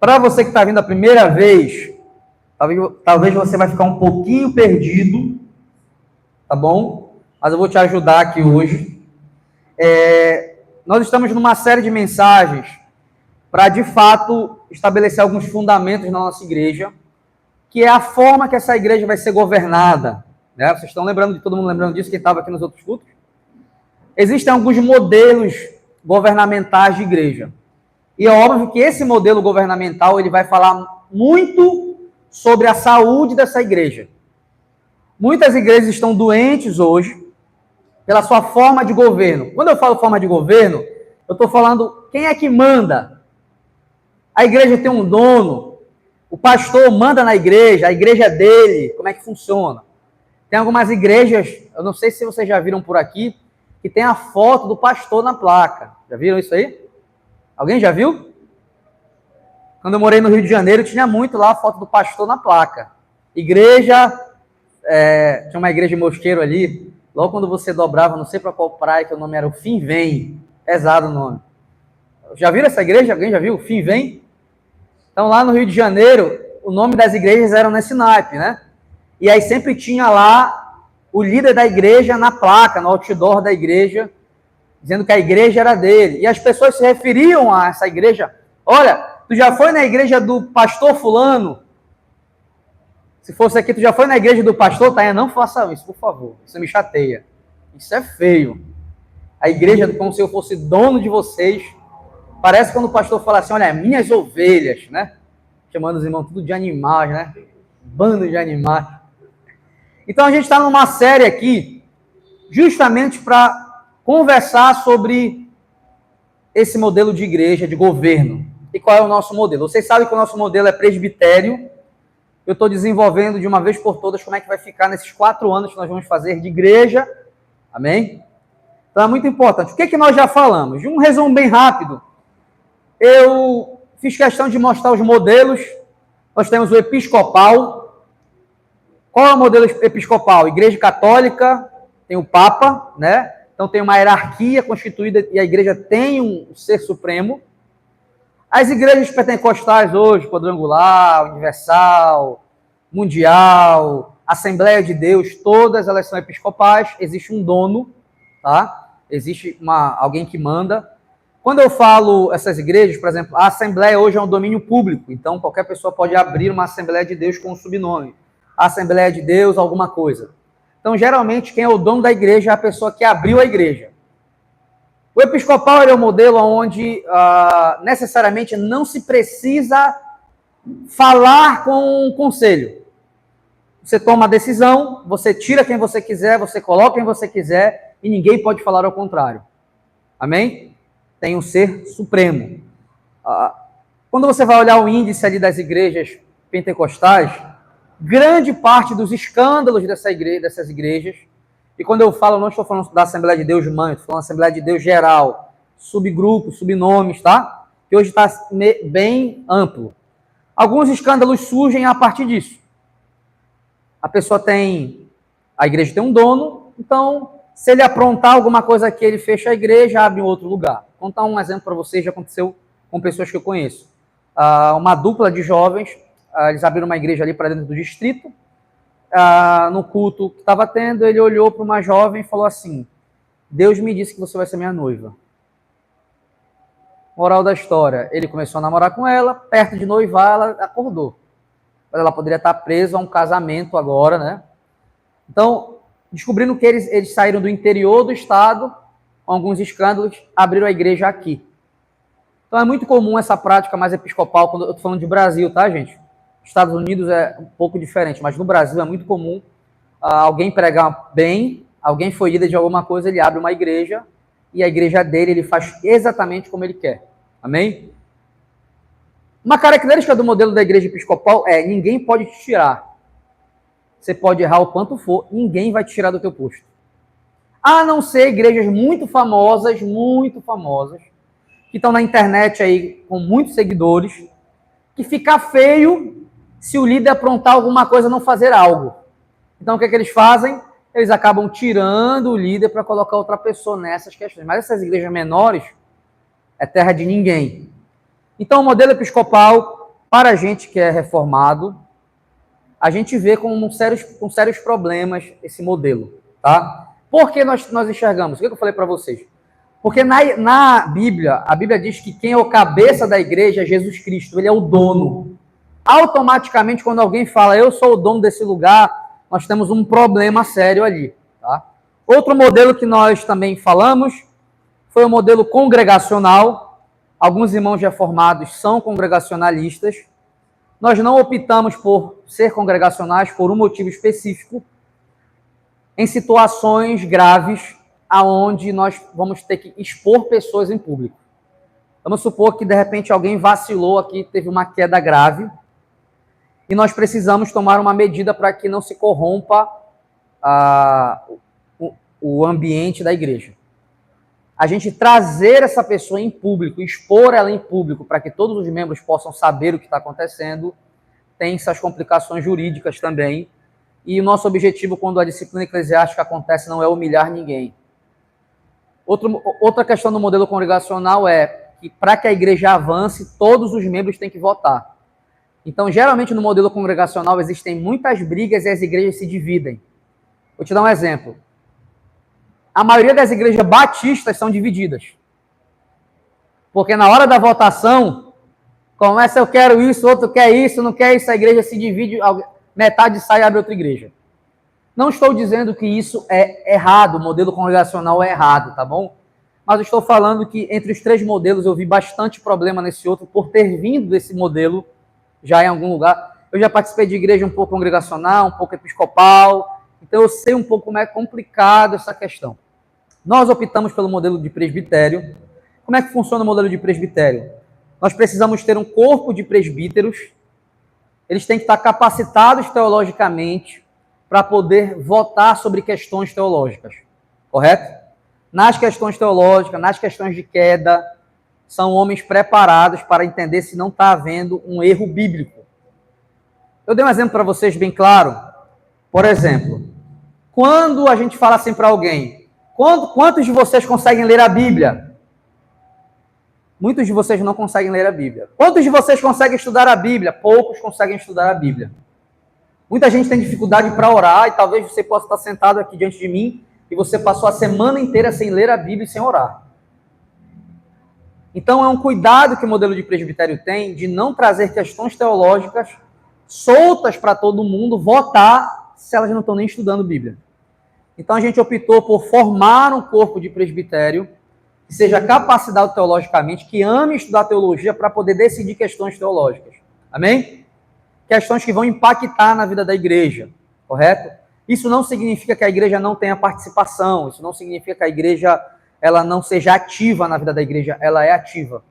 Para você que está vindo a primeira vez, talvez você vai ficar um pouquinho perdido, tá bom? Mas eu vou te ajudar aqui hoje. Nós estamos numa série de mensagens para, de fato, estabelecer alguns fundamentos na nossa igreja, que é a forma que essa igreja vai ser governada. Né? Vocês estão lembrando, todo mundo lembrando disso, quem estava aqui nos outros cultos? Existem alguns modelos governamentais de igreja. E é óbvio que esse modelo governamental ele vai falar muito sobre a saúde dessa igreja. Muitas igrejas estão doentes hoje pela sua forma de governo. Quando eu falo forma de governo, eu estou falando quem é que manda. A igreja tem um dono, o pastor manda na igreja, a igreja é dele, como é que funciona? Tem algumas igrejas, eu não sei se vocês já viram por aqui, que tem a foto do pastor na placa. Já viram isso aí? Alguém já viu? Quando eu morei no Rio de Janeiro, tinha muito lá a foto do pastor na placa. Igreja, tinha uma igreja de Mosqueiro ali, logo quando você dobrava, não sei para qual praia, que o nome era o Fim Vem, pesado o nome. Já viram essa igreja? Alguém já viu? Fim Vem? Então lá no Rio de Janeiro, o nome das igrejas eram nesse naipe, né? E aí sempre tinha lá o líder da igreja na placa, no outdoor da igreja, dizendo que a igreja era dele. E as pessoas se referiam a essa igreja. Olha, tu já foi na igreja do pastor fulano? Se fosse aqui, tu já foi na igreja do pastor? Tá? Não faça isso, por favor. Isso me chateia. Isso é feio. A igreja, como se eu fosse dono de vocês. Parece quando o pastor fala assim, olha, minhas ovelhas, né? Chamando os irmãos tudo de animais, né? Bando de animais. Então a gente está numa série aqui, justamente para conversar sobre esse modelo de igreja, de governo. E qual é o nosso modelo? Vocês sabem que o nosso modelo é presbitério. Eu estou desenvolvendo de uma vez por todas como é que vai ficar nesses 4 anos que nós vamos fazer de igreja. Amém? Então é muito importante. O que nós já falamos? De um resumo bem rápido. Eu fiz questão de mostrar os modelos. Nós temos o episcopal. Qual é o modelo episcopal? Igreja católica, tem o Papa, né? Então tem uma hierarquia constituída e a igreja tem um ser supremo. As igrejas pentecostais hoje, quadrangular, universal, mundial, Assembleia de Deus, todas elas são episcopais, existe um dono, tá? Existe alguém que manda. Quando eu falo essas igrejas, por exemplo, a Assembleia hoje é um domínio público, então qualquer pessoa pode abrir uma Assembleia de Deus com um subnome. Assembleia de Deus, alguma coisa. Então, geralmente, quem é o dono da igreja é a pessoa que abriu a igreja. O episcopal é o modelo onde necessariamente não se precisa falar com o conselho. Você toma a decisão, você tira quem você quiser, você coloca quem você quiser e ninguém pode falar ao contrário. Amém? Tem um ser supremo. Quando você vai olhar o índice ali das igrejas pentecostais, grande parte dos escândalos dessas igrejas, e quando eu falo, não estou falando da Assembleia de Deus Mãe, estou falando da Assembleia de Deus geral, subgrupos, subnomes, tá? Que hoje está bem amplo. Alguns escândalos surgem a partir disso. A igreja tem um dono, então, se ele aprontar alguma coisa aqui, ele fecha a igreja, abre em outro lugar. Vou contar um exemplo para vocês, já aconteceu com pessoas que eu conheço. Uma dupla de jovens, eles abriram uma igreja ali para dentro do distrito. No culto que estava tendo, ele olhou para uma jovem e falou assim, Deus me disse que você vai ser minha noiva. Moral da história, ele começou a namorar com ela, perto de noivar, ela acordou. Ela poderia estar presa a um casamento agora, né? Então, descobrindo que eles saíram do interior do estado, com alguns escândalos, abriram a igreja aqui. Então é muito comum essa prática mais episcopal, quando eu estou falando de Brasil, tá, gente? Estados Unidos é um pouco diferente, mas no Brasil é muito comum alguém pregar bem, alguém foi líder de alguma coisa, ele abre uma igreja, e a igreja dele ele faz exatamente como ele quer. Amém? Uma característica do modelo da igreja episcopal é ninguém pode te tirar. Você pode errar o quanto for, ninguém vai te tirar do teu posto. A não ser igrejas muito famosas, que estão na internet aí com muitos seguidores, que fica feio se o líder aprontar alguma coisa, não fazer algo. Então, o que é que eles fazem? Eles acabam tirando o líder para colocar outra pessoa nessas questões. Mas essas igrejas menores é terra de ninguém. Então, o modelo episcopal para a gente que é reformado, a gente vê com sérios problemas esse modelo, tá? Por que nós enxergamos? O que eu falei para vocês? Porque na Bíblia, a Bíblia diz que quem é o cabeça da igreja é Jesus Cristo, ele é o dono. Automaticamente, quando alguém fala, eu sou o dono desse lugar, nós temos um problema sério ali, tá? Outro modelo que nós também falamos foi o modelo congregacional. Alguns irmãos reformados são congregacionalistas. Nós não optamos por ser congregacionais por um motivo específico, em situações graves, aonde nós vamos ter que expor pessoas em público. Vamos supor que, de repente, alguém vacilou aqui, teve uma queda grave, e nós precisamos tomar uma medida para que não se corrompa o ambiente da igreja. A gente trazer essa pessoa em público, expor ela em público, para que todos os membros possam saber o que está acontecendo, tem essas complicações jurídicas também. E o nosso objetivo, quando a disciplina eclesiástica acontece, não é humilhar ninguém. Outra questão do modelo congregacional é que, para que a igreja avance, todos os membros têm que votar. Então, geralmente, no modelo congregacional, existem muitas brigas e as igrejas se dividem. Vou te dar um exemplo. A maioria das igrejas batistas são divididas. Porque na hora da votação, começa eu quero isso, outro quer isso, não quer isso, a igreja se divide, metade sai e abre outra igreja. Não estou dizendo que isso é errado, o modelo congregacional é errado, tá bom? Mas eu estou falando que entre os três modelos eu vi bastante problema nesse outro por ter vindo desse modelo já em algum lugar. Eu já participei de igreja um pouco congregacional, um pouco episcopal, então eu sei um pouco como é complicado essa questão. Nós optamos pelo modelo de presbitério. Como é que funciona o modelo de presbitério? Nós precisamos ter um corpo de presbíteros, eles têm que estar capacitados teologicamente para poder votar sobre questões teológicas, correto? Nas questões teológicas, nas questões de queda, são homens preparados para entender se não está havendo um erro bíblico. Eu dei um exemplo para vocês bem claro. Por exemplo, quando a gente fala assim para alguém, quantos de vocês conseguem ler a Bíblia? Muitos de vocês não conseguem ler a Bíblia. Quantos de vocês conseguem estudar a Bíblia? Poucos conseguem estudar a Bíblia. Muita gente tem dificuldade para orar, e talvez você possa estar sentado aqui diante de mim e você passou a semana inteira sem ler a Bíblia e sem orar. Então é um cuidado que o modelo de presbitério tem de não trazer questões teológicas soltas para todo mundo votar se elas não estão nem estudando Bíblia. Então a gente optou por formar um corpo de presbitério que seja capacitado teologicamente, que ame estudar teologia para poder decidir questões teológicas. Amém? Questões que vão impactar na vida da igreja, correto? Isso não significa que a igreja não tenha participação, isso não significa que a igreja ela não seja ativa na vida da igreja, ela é ativa.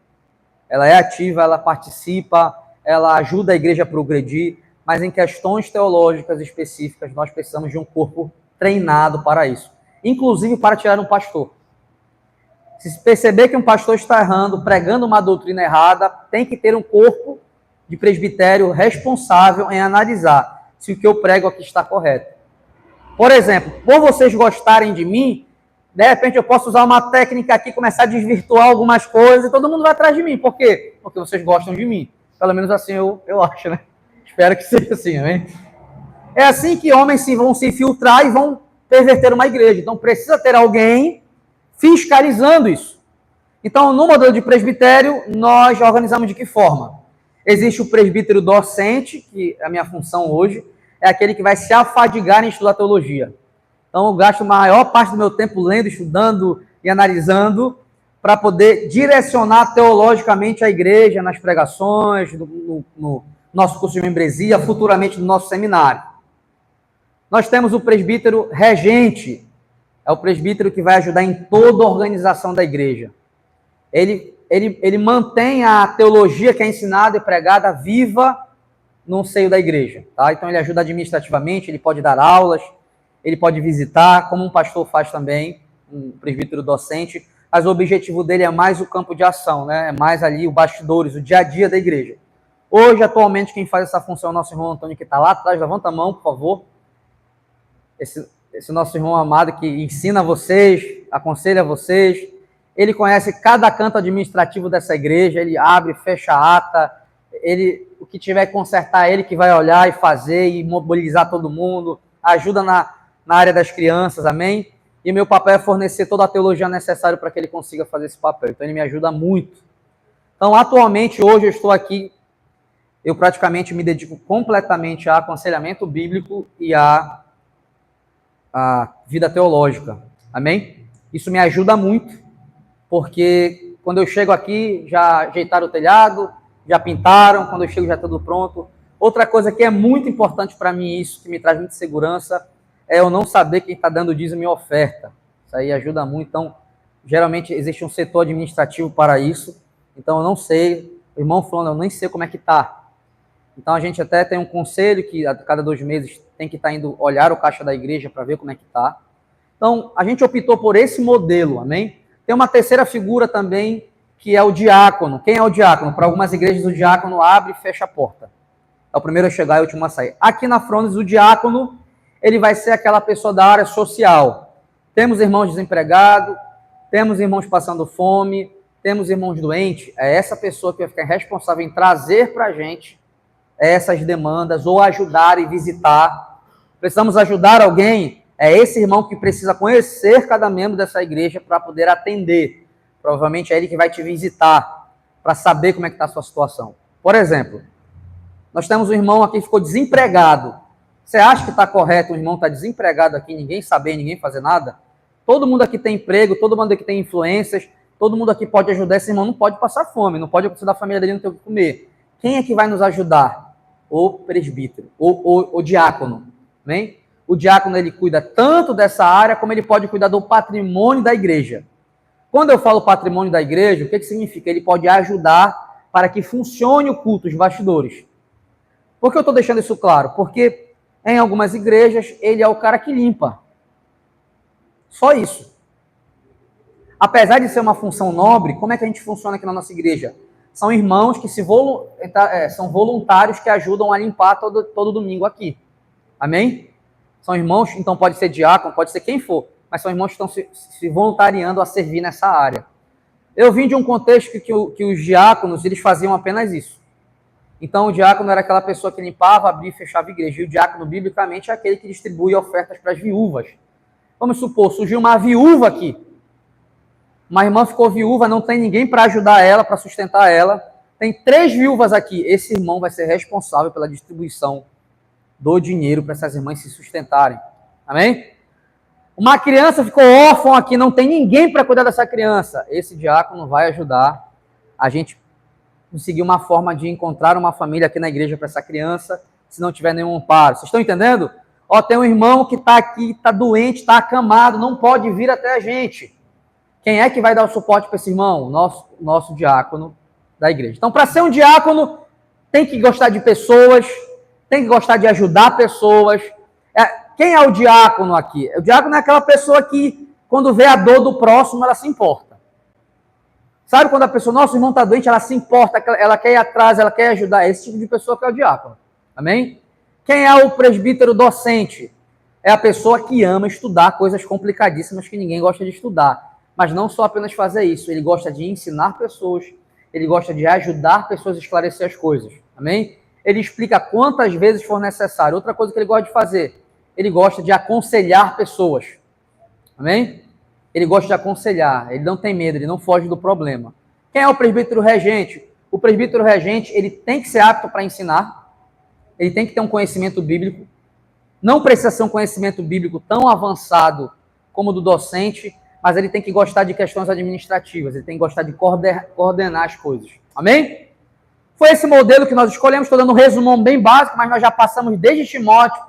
Ela é ativa, ela participa, ela ajuda a igreja a progredir, mas em questões teológicas específicas nós precisamos de um corpo treinado para isso. Inclusive para tirar um pastor. Se perceber que um pastor está errando, pregando uma doutrina errada, tem que ter um corpo de presbitério responsável em analisar se o que eu prego aqui está correto. Por exemplo, por vocês gostarem de mim, de repente eu posso usar uma técnica aqui, começar a desvirtuar algumas coisas e todo mundo vai atrás de mim. Por quê? Porque vocês gostam de mim. Pelo menos assim eu acho, né? Espero que seja assim, amém? É assim que homens vão se infiltrar e vão perverter uma igreja. Então precisa ter alguém fiscalizando isso. Então, no modelo de presbitério, nós organizamos de que forma? Existe o presbítero docente, que a minha função hoje é aquele que vai se afadigar em estudar teologia. Então, eu gasto a maior parte do meu tempo lendo, estudando e analisando para poder direcionar teologicamente a igreja nas pregações, no nosso curso de membresia, futuramente no nosso seminário. Nós temos o presbítero regente, é o presbítero que vai ajudar em toda a organização da igreja. Ele mantém a teologia que é ensinada e pregada viva no seio da igreja. Tá? Então, ele ajuda administrativamente, ele pode dar aulas, ele pode visitar, como um pastor faz também, um presbítero docente, mas o objetivo dele é mais o campo de ação, né? É mais ali o bastidores, o dia a dia da igreja. Hoje, atualmente, quem faz essa função é o nosso irmão Antônio, que está lá atrás. Levanta a mão, por favor. Esse nosso irmão amado que ensina vocês, aconselha vocês. Ele conhece cada canto administrativo dessa igreja, ele abre, fecha a ata, ele o que tiver que consertar, ele que vai olhar e fazer e mobilizar todo mundo, ajuda na área das crianças, amém? E meu papel é fornecer toda a teologia necessária para que ele consiga fazer esse papel. Então ele me ajuda muito. Então atualmente, hoje eu estou aqui, eu praticamente me dedico completamente a aconselhamento bíblico e a vida teológica, amém? Isso me ajuda muito, porque quando eu chego aqui, já ajeitaram o telhado, já pintaram, quando eu chego já está tudo pronto. Outra coisa que é muito importante para mim, isso que me traz muita segurança, é eu não saber quem está dando dízimo e oferta. Isso aí ajuda muito. Então, geralmente existe um setor administrativo para isso. Então, eu não sei, o irmão falando, eu nem sei como é que está. Então, a gente até tem um conselho que a cada 2 meses tem que estar indo olhar o caixa da igreja para ver como é que está. Então, a gente optou por esse modelo, amém? Tem uma terceira figura também, que é o diácono. Quem é o diácono? Para algumas igrejas, o diácono abre e fecha a porta. É o primeiro a chegar e o último a sair. Aqui na Frondes, o diácono, ele vai ser aquela pessoa da área social. Temos irmãos desempregados, temos irmãos passando fome, temos irmãos doentes. É essa pessoa que vai ficar responsável em trazer para a gente essas demandas, ou ajudar e visitar. Precisamos ajudar alguém, é esse irmão que precisa conhecer cada membro dessa igreja para poder atender. Provavelmente é ele que vai te visitar, para saber como é que está a sua situação. Por exemplo, nós temos um irmão aqui que ficou desempregado. Você acha que está correto o irmão estar desempregado aqui, ninguém saber, ninguém fazer nada? Todo mundo aqui tem emprego, todo mundo aqui tem influências, todo mundo aqui pode ajudar. Esse irmão não pode passar fome, não pode acontecer da família dele não ter o que comer. Quem é que vai nos ajudar? O presbítero, o diácono. Né? O diácono, ele cuida tanto dessa área, como ele pode cuidar do patrimônio da igreja. Quando eu falo patrimônio da igreja, o que significa? Ele pode ajudar para que funcione o culto, os bastidores. Por que eu estou deixando isso claro? Porque em algumas igrejas, ele é o cara que limpa. Só isso. Apesar de ser uma função nobre, como é que a gente funciona aqui na nossa igreja? São irmãos que são voluntários que ajudam a limpar todo domingo aqui. Amém? São irmãos, então pode ser diácono, pode ser quem for, mas são irmãos que estão se voluntariando a servir nessa área. Eu vim de um contexto que os diáconos, eles faziam apenas isso. Então, o diácono era aquela pessoa que limpava, abria e fechava a igreja. E o diácono, biblicamente, é aquele que distribui ofertas para as viúvas. Vamos supor, surgiu uma viúva aqui. Uma irmã ficou viúva, não tem ninguém para ajudar ela, para sustentar ela. Tem 3 viúvas aqui. Esse irmão vai ser responsável pela distribuição do dinheiro para essas irmãs se sustentarem. Amém? Uma criança ficou órfã aqui, não tem ninguém para cuidar dessa criança. Esse diácono vai ajudar a gente conseguir uma forma de encontrar uma família aqui na igreja para essa criança, se não tiver nenhum amparo. Vocês estão entendendo? Ó, tem um irmão que está aqui, está doente, está acamado, não pode vir até a gente. Quem é que vai dar o suporte para esse irmão? Nosso diácono da igreja. Então, para ser um diácono, tem que gostar de pessoas, tem que gostar de ajudar pessoas. Quem é o diácono aqui? O diácono é aquela pessoa que, quando vê a dor do próximo, ela se importa. Sabe quando a pessoa, nosso irmão está doente, ela se importa, ela quer ir atrás, ela quer ajudar. É esse tipo de pessoa que é o diácono. Amém? Quem é o presbítero docente? É a pessoa que ama estudar coisas complicadíssimas que ninguém gosta de estudar. Mas não só apenas fazer isso, ele gosta de ensinar pessoas, ele gosta de ajudar pessoas a esclarecer as coisas. Amém? Ele explica quantas vezes for necessário. Outra coisa que ele gosta de fazer, ele gosta de aconselhar pessoas. Amém? Ele gosta de aconselhar, ele não tem medo, ele não foge do problema. Quem é o presbítero regente? O presbítero regente, ele tem que ser apto para ensinar, ele tem que ter um conhecimento bíblico, não precisa ser um conhecimento bíblico tão avançado como o do docente, mas ele tem que gostar de questões administrativas, ele tem que gostar de coordenar as coisas. Amém? Foi esse modelo que nós escolhemos, estou dando um resumão bem básico, mas nós já passamos desde Timóteo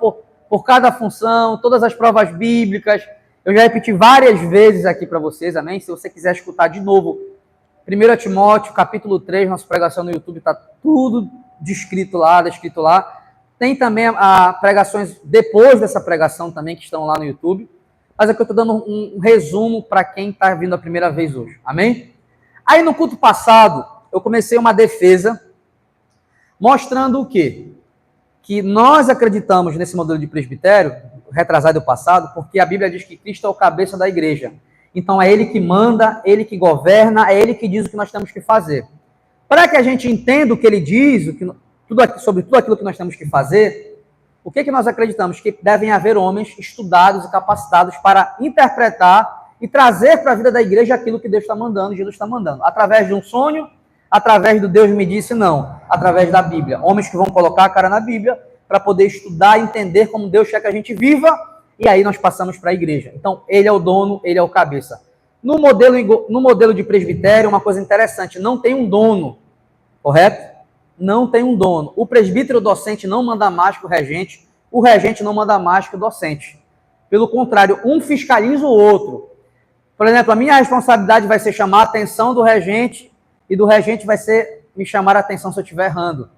por cada função, todas as provas bíblicas. Eu já repeti várias vezes aqui para vocês, amém? Se você quiser escutar de novo, 1 Timóteo, capítulo 3, nossa pregação no YouTube, está tudo descrito lá. Tem também pregações depois dessa pregação também, que estão lá no YouTube. Mas aqui eu estou dando um resumo para quem está vindo a primeira vez hoje, amém? Aí no culto passado, eu comecei uma defesa mostrando o quê? Que nós acreditamos nesse modelo de presbitério, retrasado do passado, porque a Bíblia diz que Cristo é o cabeça da igreja. Então é Ele que manda, Ele que governa, é Ele que diz o que nós temos que fazer. Para que a gente entenda o que Ele diz, sobre tudo aquilo que nós temos que fazer, o que nós acreditamos? Que devem haver homens estudados e capacitados para interpretar e trazer para a vida da igreja aquilo que Deus está mandando, Jesus está mandando. Através de um sonho, através do Deus me disse, não. Através da Bíblia. Homens que vão colocar a cara na Bíblia para poder estudar e entender como Deus quer que a gente viva, e aí nós passamos para a igreja. Então, ele é o dono, ele é o cabeça. No modelo de presbitério, uma coisa interessante, não tem um dono, correto? Não tem um dono. O presbítero docente não manda mais que o regente não manda mais que o docente. Pelo contrário, um fiscaliza o outro. Por exemplo, a minha responsabilidade vai ser chamar a atenção do regente e do regente vai ser me chamar a atenção se eu estiver errando.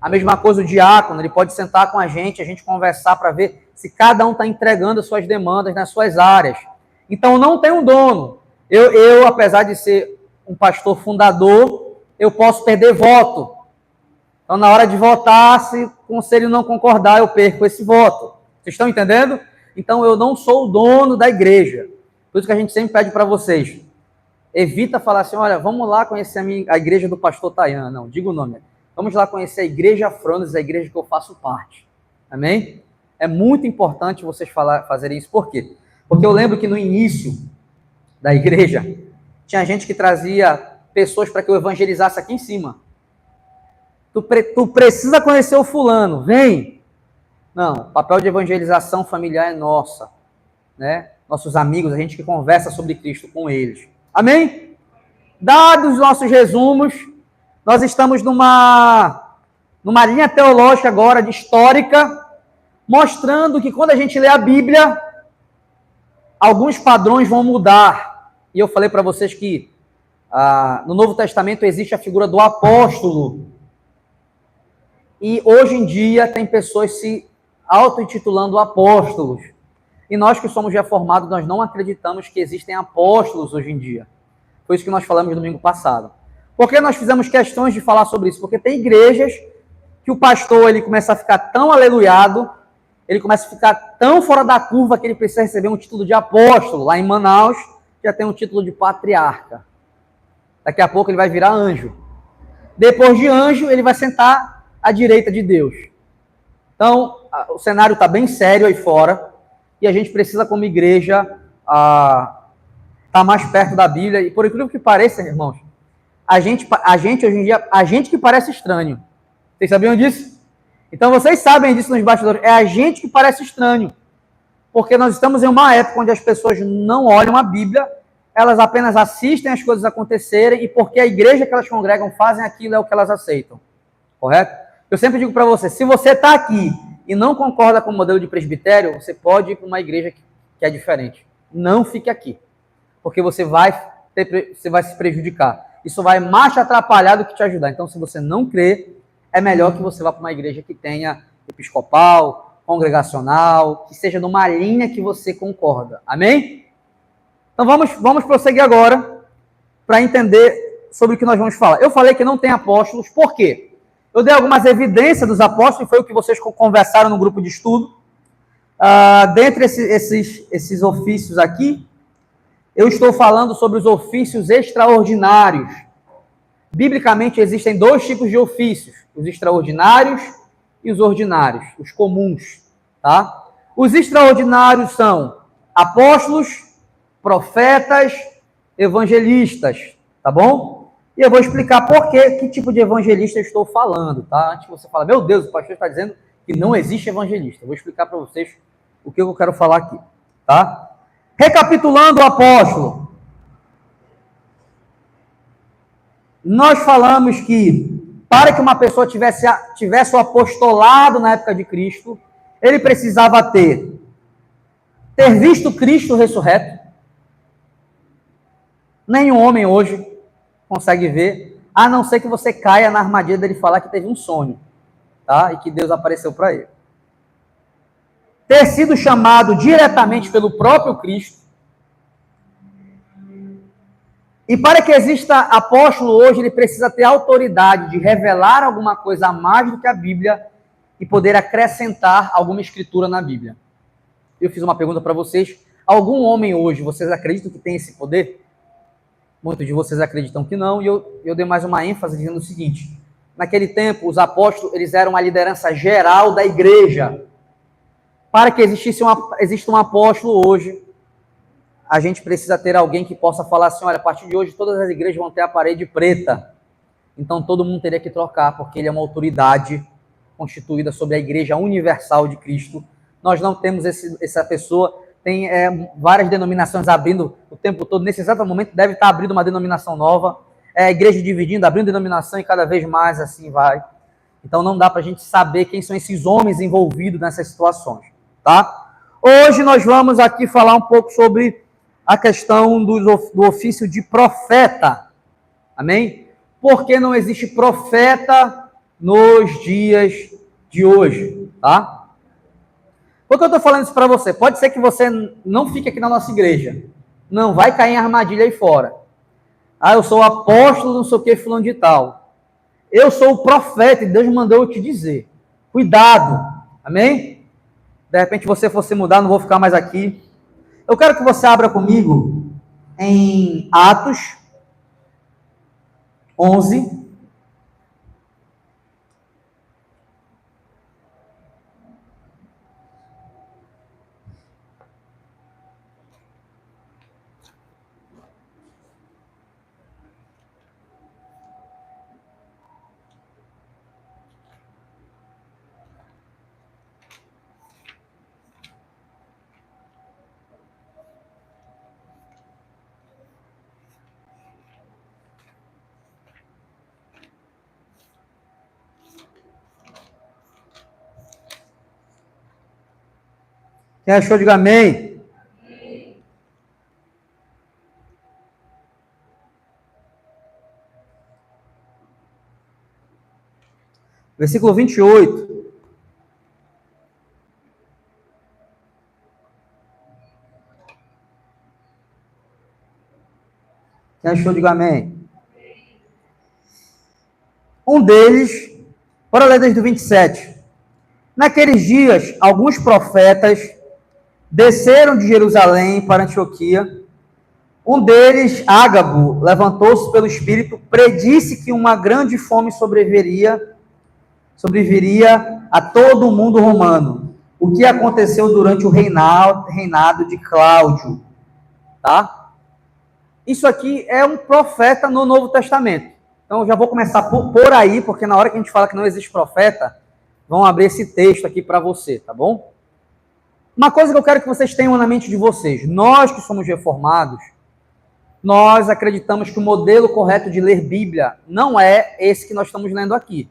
A mesma coisa o diácono, ele pode sentar com a gente conversar para ver se cada um está entregando as suas demandas nas suas áreas. Então, não tem um dono. Eu, apesar de ser um pastor fundador, eu posso perder voto. Então, na hora de votar, se o conselho não concordar, eu perco esse voto. Vocês estão entendendo? Então, eu não sou o dono da igreja. Por isso que a gente sempre pede para vocês, evita falar assim, olha, vamos lá conhecer a igreja do pastor Tayan. Não, diga o nome. Vamos lá conhecer a igreja Afrones, a igreja que eu faço parte. Amém? É muito importante vocês fazerem isso. Por quê? Porque eu lembro que no início da igreja, tinha gente que trazia pessoas para que eu evangelizasse aqui em cima. Tu precisa conhecer o fulano, vem. Não, o papel de evangelização familiar é nossa, né? Nossos amigos, a gente que conversa sobre Cristo com eles. Amém? Dados os nossos resumos, nós estamos numa linha teológica agora, de histórica, mostrando que quando a gente lê a Bíblia, alguns padrões vão mudar. E eu falei para vocês que no Novo Testamento existe a figura do apóstolo. E hoje em dia tem pessoas se auto-intitulando apóstolos. E nós que somos reformados, nós não acreditamos que existem apóstolos hoje em dia. Foi isso que nós falamos no domingo passado. Por que nós fizemos questões de falar sobre isso? Porque tem igrejas que o pastor ele começa a ficar tão aleluiado, ele começa a ficar tão fora da curva que ele precisa receber um título de apóstolo. Lá em Manaus já tem um título de patriarca. Daqui a pouco ele vai virar anjo. Depois de anjo, ele vai sentar à direita de Deus. Então, o cenário está bem sério aí fora e a gente precisa, como igreja, estar mais perto da Bíblia. E por incrível que pareça, irmãos, a gente hoje em dia, a gente que parece estranho. Vocês sabiam disso? Então, vocês sabem disso nos bastidores. É a gente que parece estranho. Porque nós estamos em uma época onde as pessoas não olham a Bíblia, elas apenas assistem as coisas acontecerem e porque a igreja que elas congregam fazem aquilo, é o que elas aceitam. Correto? Eu sempre digo para você, se você está aqui e não concorda com o modelo de presbitério, você pode ir para uma igreja que é diferente. Não fique aqui. Porque você vai se prejudicar. Isso vai mais te atrapalhar do que te ajudar. Então, se você não crê, é melhor que você vá para uma igreja que tenha episcopal, congregacional, que seja numa linha que você concorda. Amém? Então, vamos prosseguir agora para entender sobre o que nós vamos falar. Eu falei que não tem apóstolos, por quê? Eu dei algumas evidências dos apóstolos, foi o que vocês conversaram no grupo de estudo. Dentre esses ofícios aqui, eu estou falando sobre os ofícios extraordinários. Biblicamente, existem dois tipos de ofícios, os extraordinários e os ordinários, os comuns. Tá? Os extraordinários são apóstolos, profetas, evangelistas, tá bom? E eu vou explicar que tipo de evangelista eu estou falando, tá? Antes de você falar, meu Deus, o pastor está dizendo que não existe evangelista. Eu vou explicar para vocês o que eu quero falar aqui, tá? Recapitulando o apóstolo. Nós falamos que para que uma pessoa tivesse o apostolado na época de Cristo, ele precisava ter visto Cristo ressurreto. Nenhum homem hoje consegue ver, a não ser que você caia na armadilha dele falar que teve um sonho, tá? E que Deus apareceu para ele. Ter sido chamado diretamente pelo próprio Cristo. E para que exista apóstolo hoje, ele precisa ter autoridade de revelar alguma coisa a mais do que a Bíblia e poder acrescentar alguma escritura na Bíblia. Eu fiz uma pergunta para vocês. Algum homem hoje, vocês acreditam que tem esse poder? Muitos de vocês acreditam que não, e eu dei mais uma ênfase dizendo o seguinte, naquele tempo, os apóstolos, eles eram a liderança geral da igreja. Para que exista um apóstolo hoje, a gente precisa ter alguém que possa falar assim, olha, a partir de hoje todas as igrejas vão ter a parede preta. Então todo mundo teria que trocar, porque ele é uma autoridade constituída sobre a igreja universal de Cristo. Nós não temos essa pessoa, tem várias denominações abrindo o tempo todo, nesse exato momento deve estar abrindo uma denominação nova, a igreja dividindo, abrindo denominação e cada vez mais assim vai. Então não dá para a gente saber quem são esses homens envolvidos nessas situações, tá? Hoje nós vamos aqui falar um pouco sobre a questão do ofício de profeta, amém? Porque não existe profeta nos dias de hoje, tá? Por que eu estou falando isso para você? Pode ser que você não fique aqui na nossa igreja, não vai cair em armadilha aí fora. Ah, eu sou o apóstolo, não sei o que, fulano de tal. Eu sou o profeta e Deus mandou eu te dizer. Cuidado, amém? De repente você fosse mudar, não vou ficar mais aqui. Eu quero que você abra comigo em Atos 11. Quem achou, diga amém. Versículo 28. Quem achou, diga amém. Um deles, bora ler desde o 27. Naqueles dias, alguns profetas desceram de Jerusalém para Antioquia. Um deles, Ágabo, levantou-se pelo Espírito, predisse que uma grande fome sobreviria a todo o mundo romano. O que aconteceu durante o reinado de Cláudio. Tá? Isso aqui é um profeta no Novo Testamento. Então, eu já vou começar por aí, porque na hora que a gente fala que não existe profeta, vão abrir esse texto aqui para você, tá bom? Uma coisa que eu quero que vocês tenham na mente de vocês. Nós que somos reformados, nós acreditamos que o modelo correto de ler Bíblia não é esse que nós estamos lendo aqui.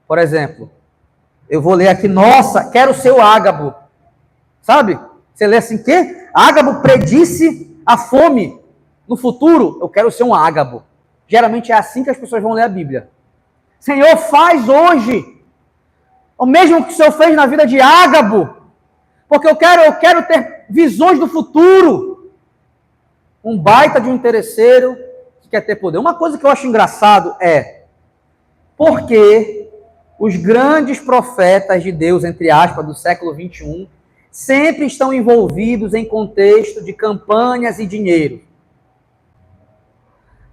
Por exemplo, eu vou ler aqui, nossa, quero ser o Ágabo. Sabe? Você lê assim, quê? Ágabo predisse a fome no futuro. Eu quero ser um Ágabo. Geralmente é assim que as pessoas vão ler a Bíblia. Senhor, faz hoje o mesmo que o Senhor fez na vida de Ágabo. Porque eu quero ter visões do futuro. Um baita de um interesseiro que quer ter poder. Uma coisa que eu acho engraçado é porque os grandes profetas de Deus, entre aspas, do século 21, sempre estão envolvidos em contexto de campanhas e dinheiro.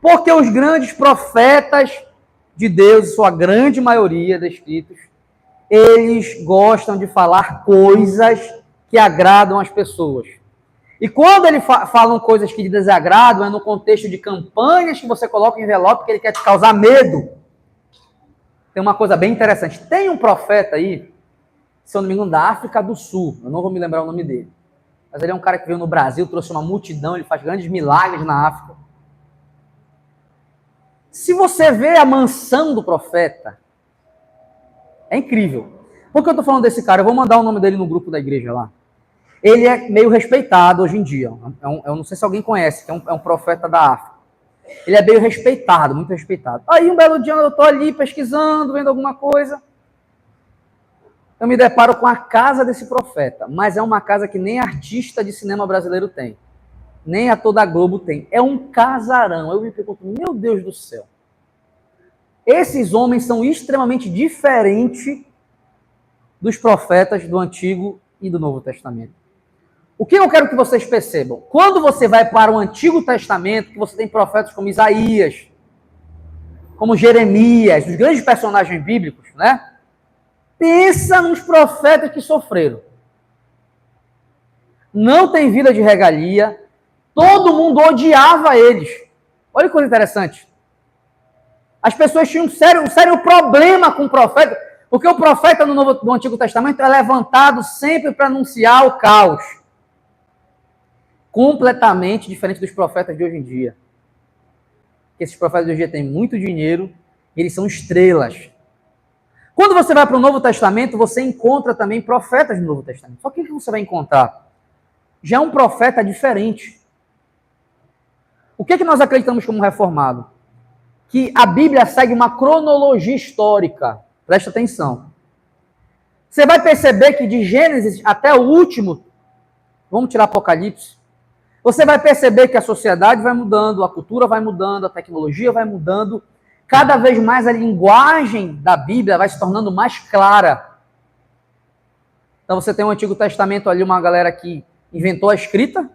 Porque os grandes profetas de Deus, sua grande maioria descritos, eles gostam de falar coisas que agradam as pessoas. E quando eles falam coisas que lhe desagradam, é no contexto de campanhas que você coloca em envelope, que ele quer te causar medo. Tem uma coisa bem interessante. Tem um profeta aí, se eu não me engano, da África do Sul. Eu não vou me lembrar o nome dele. Mas ele é um cara que veio no Brasil, trouxe uma multidão, ele faz grandes milagres na África. Se você vê a mansão do profeta, é incrível. Por que eu estou falando desse cara? Eu vou mandar o nome dele no grupo da igreja lá. Ele é meio respeitado hoje em dia. Eu não sei se alguém conhece, que é um profeta da África. Ele é meio respeitado, muito respeitado. Aí um belo dia eu estou ali pesquisando, vendo alguma coisa. Eu me deparo com a casa desse profeta. Mas é uma casa que nem artista de cinema brasileiro tem. Nem a toda a Globo tem. É um casarão. Eu me pergunto, meu Deus do céu. Esses homens são extremamente diferentes dos profetas do Antigo e do Novo Testamento. O que eu quero que vocês percebam? Quando você vai para o Antigo Testamento, que você tem profetas como Isaías, como Jeremias, os grandes personagens bíblicos, né? Pensa nos profetas que sofreram. Não tem vida de regalia, todo mundo odiava eles. Olha que coisa interessante. As pessoas tinham um sério problema com o profeta, porque o profeta no Antigo Testamento é levantado sempre para anunciar o caos. Completamente diferente dos profetas de hoje em dia. Esses profetas de hoje em dia têm muito dinheiro, eles são estrelas. Quando você vai para o Novo Testamento, você encontra também profetas no Novo Testamento. Só que o que você vai encontrar? Já é um profeta diferente. O que nós acreditamos como reformado? Que a Bíblia segue uma cronologia histórica. Presta atenção. Você vai perceber que de Gênesis até o último, vamos tirar Apocalipse, você vai perceber que a sociedade vai mudando, a cultura vai mudando, a tecnologia vai mudando, cada vez mais a linguagem da Bíblia vai se tornando mais clara. Então você tem o Antigo Testamento ali, uma galera que inventou a escrita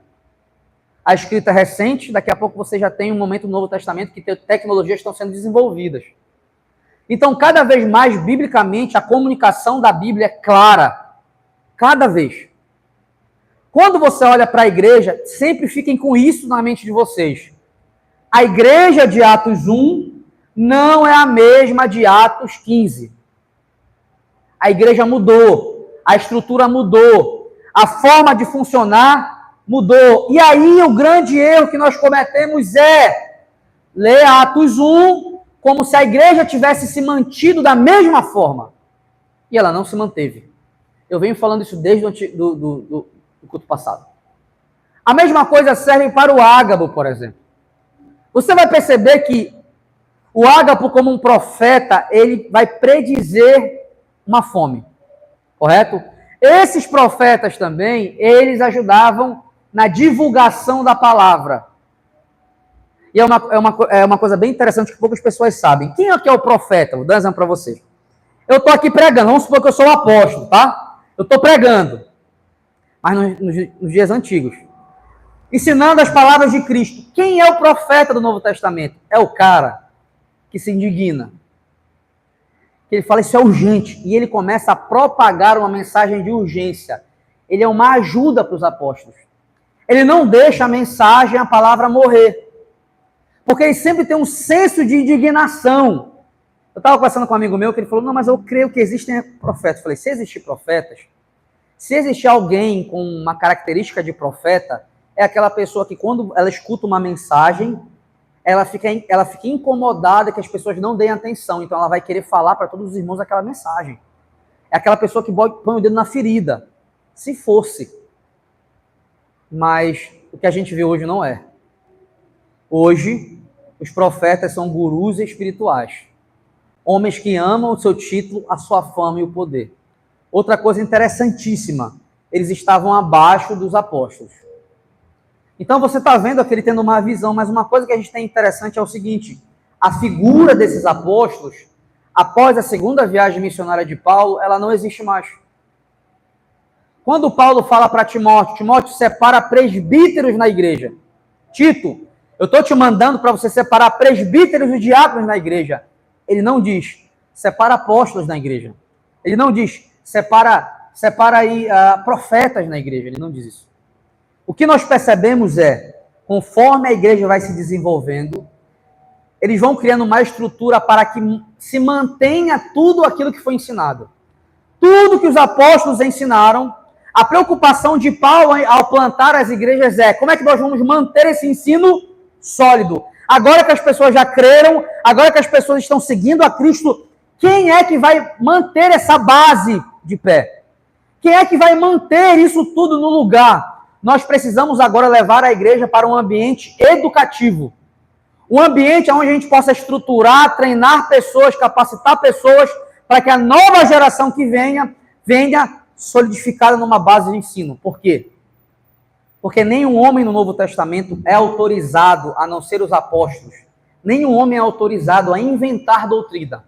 recente, daqui a pouco você já tem um momento no Novo Testamento que tecnologias estão sendo desenvolvidas. Então, cada vez mais, biblicamente, a comunicação da Bíblia é clara. Cada vez. Quando você olha para a igreja, sempre fiquem com isso na mente de vocês. A igreja de Atos 1 não é a mesma de Atos 15. A igreja mudou, a estrutura mudou, a forma de funcionar mudou. E aí o grande erro que nós cometemos é ler Atos 1 como se a igreja tivesse se mantido da mesma forma. E ela não se manteve. Eu venho falando isso desde o culto passado. A mesma coisa serve para o Ágabo, por exemplo. Você vai perceber que o Ágabo, como um profeta, ele vai predizer uma fome. Correto? Esses profetas também, eles ajudavam na divulgação da palavra. E é uma coisa bem interessante que poucas pessoas sabem. Quem é que é o profeta? Vou dar um exemplo para vocês. Eu estou aqui pregando, vamos supor que eu sou o apóstolo, tá? Eu estou pregando, mas nos dias antigos, ensinando as palavras de Cristo. Quem é o profeta do Novo Testamento? É o cara que se indigna. Ele fala, isso é urgente. E ele começa a propagar uma mensagem de urgência. Ele é uma ajuda para os apóstolos. Ele não deixa a mensagem, a palavra morrer. Porque ele sempre tem um senso de indignação. Eu estava conversando com um amigo meu que ele falou, não, mas eu creio que existem profetas. Eu falei, se existir profetas, se existir alguém com uma característica de profeta, é aquela pessoa que quando ela escuta uma mensagem, ela fica incomodada que as pessoas não deem atenção. Então ela vai querer falar para todos os irmãos aquela mensagem. É aquela pessoa que põe o dedo na ferida. Se fosse. Mas o que a gente vê hoje não é. Hoje, os profetas são gurus espirituais. Homens que amam o seu título, a sua fama e o poder. Outra coisa interessantíssima, eles estavam abaixo dos apóstolos. Então você está vendo aquele tendo uma visão, mas uma coisa que a gente tem interessante é o seguinte, a figura desses apóstolos, após a segunda viagem missionária de Paulo, ela não existe mais. Quando Paulo fala para Timóteo, Timóteo, separa presbíteros na igreja. Tito, eu estou te mandando para você separar presbíteros e diáconos na igreja. Ele não diz, separa apóstolos na igreja. Ele não diz, separa aí profetas na igreja. Ele não diz isso. O que nós percebemos é, conforme a igreja vai se desenvolvendo, eles vão criando uma estrutura para que se mantenha tudo aquilo que foi ensinado. Tudo que os apóstolos ensinaram, a preocupação de Paulo ao plantar as igrejas é, como é que nós vamos manter esse ensino sólido? Agora que as pessoas já creram, agora que as pessoas estão seguindo a Cristo, quem é que vai manter essa base de pé? Quem é que vai manter isso tudo no lugar? Nós precisamos agora levar a igreja para um ambiente educativo. Um ambiente onde a gente possa estruturar, treinar pessoas, capacitar pessoas, para que a nova geração que venha solidificada numa base de ensino. Por quê? Porque nenhum homem no Novo Testamento é autorizado, a não ser os apóstolos, nenhum homem é autorizado a inventar doutrina.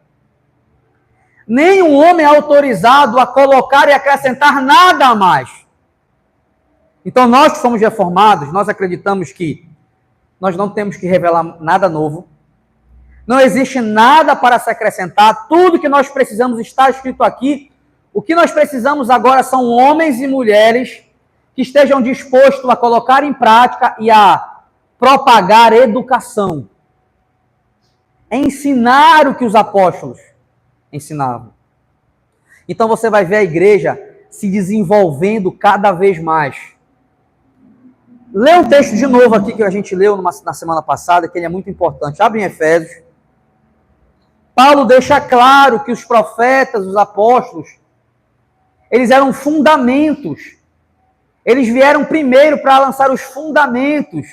Nenhum homem é autorizado a colocar e acrescentar nada a mais. Então, nós que somos reformados, nós acreditamos que nós não temos que revelar nada novo, Não existe nada para se acrescentar. Tudo que nós precisamos está escrito aqui. O que nós precisamos agora são homens e mulheres que estejam dispostos a colocar em prática e a propagar educação. Ensinar o que os apóstolos ensinavam. Então você vai ver a igreja se desenvolvendo cada vez mais. Lê um texto de novo aqui que a gente leu na semana passada, que ele é muito importante. Abre em Efésios. Paulo deixa claro que os profetas, os apóstolos, eles eram fundamentos. Eles vieram primeiro para lançar os fundamentos.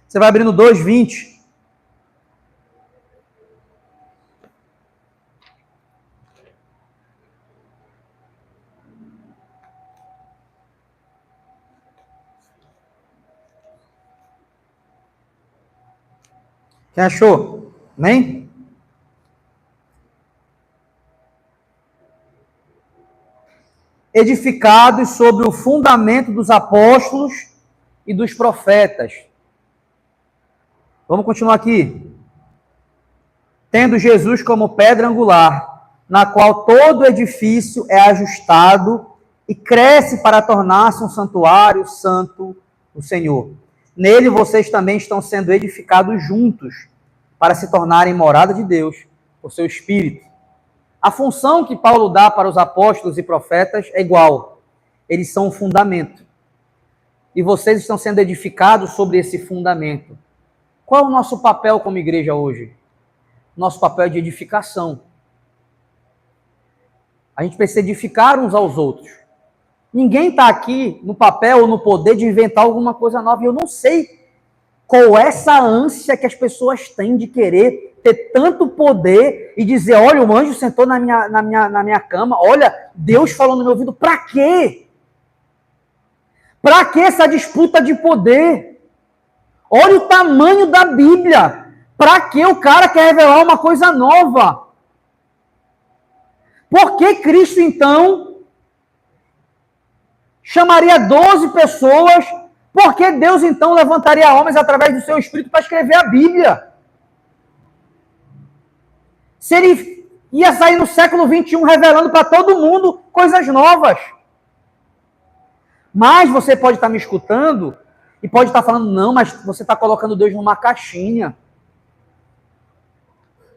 Você vai abrindo 2:20. Quem achou? Amém? Edificados sobre o fundamento dos apóstolos e dos profetas. Vamos continuar aqui. Tendo Jesus como pedra angular, na qual todo edifício é ajustado e cresce para tornar-se um santuário santo do Senhor. Nele vocês também estão sendo edificados juntos para se tornarem morada de Deus, por seu Espírito. A função que Paulo dá para os apóstolos e profetas é igual. Eles são um fundamento. E vocês estão sendo edificados sobre esse fundamento. Qual é o nosso papel como igreja hoje? Nosso papel é de edificação. A gente precisa edificar uns aos outros. Ninguém está aqui no papel ou no poder de inventar alguma coisa nova. E eu não sei qual é essa ânsia que as pessoas têm de querer ter tanto poder e dizer, olha, o anjo sentou na minha cama, olha, Deus falou no meu ouvido. Para quê? Para que essa disputa de poder? Olha o tamanho da Bíblia. Para que o cara quer revelar uma coisa nova? Por que Cristo, então, chamaria 12 pessoas? Por que Deus, então, levantaria homens através do seu Espírito para escrever a Bíblia? Se ele ia sair no século XXI revelando para todo mundo coisas novas. Mas você pode estar me escutando e pode estar falando, não, mas você está colocando Deus numa caixinha.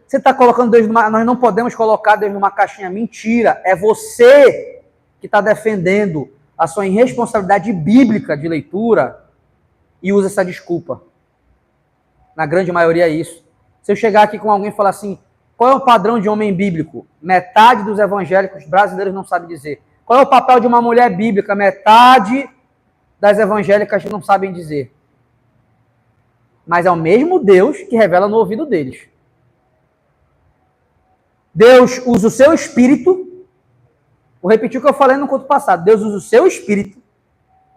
Você está colocando Deus numa... Nós não podemos colocar Deus numa caixinha. Mentira. É você que está defendendo a sua irresponsabilidade bíblica de leitura e usa essa desculpa. Na grande maioria é isso. Se eu chegar aqui com alguém e falar assim, qual é o padrão de homem bíblico? Metade dos evangélicos brasileiros não sabe dizer. Qual é o papel de uma mulher bíblica? Metade das evangélicas não sabem dizer. Mas é o mesmo Deus que revela no ouvido deles. Deus usa o seu Espírito, vou repetir o que eu falei no culto passado, Deus usa o seu Espírito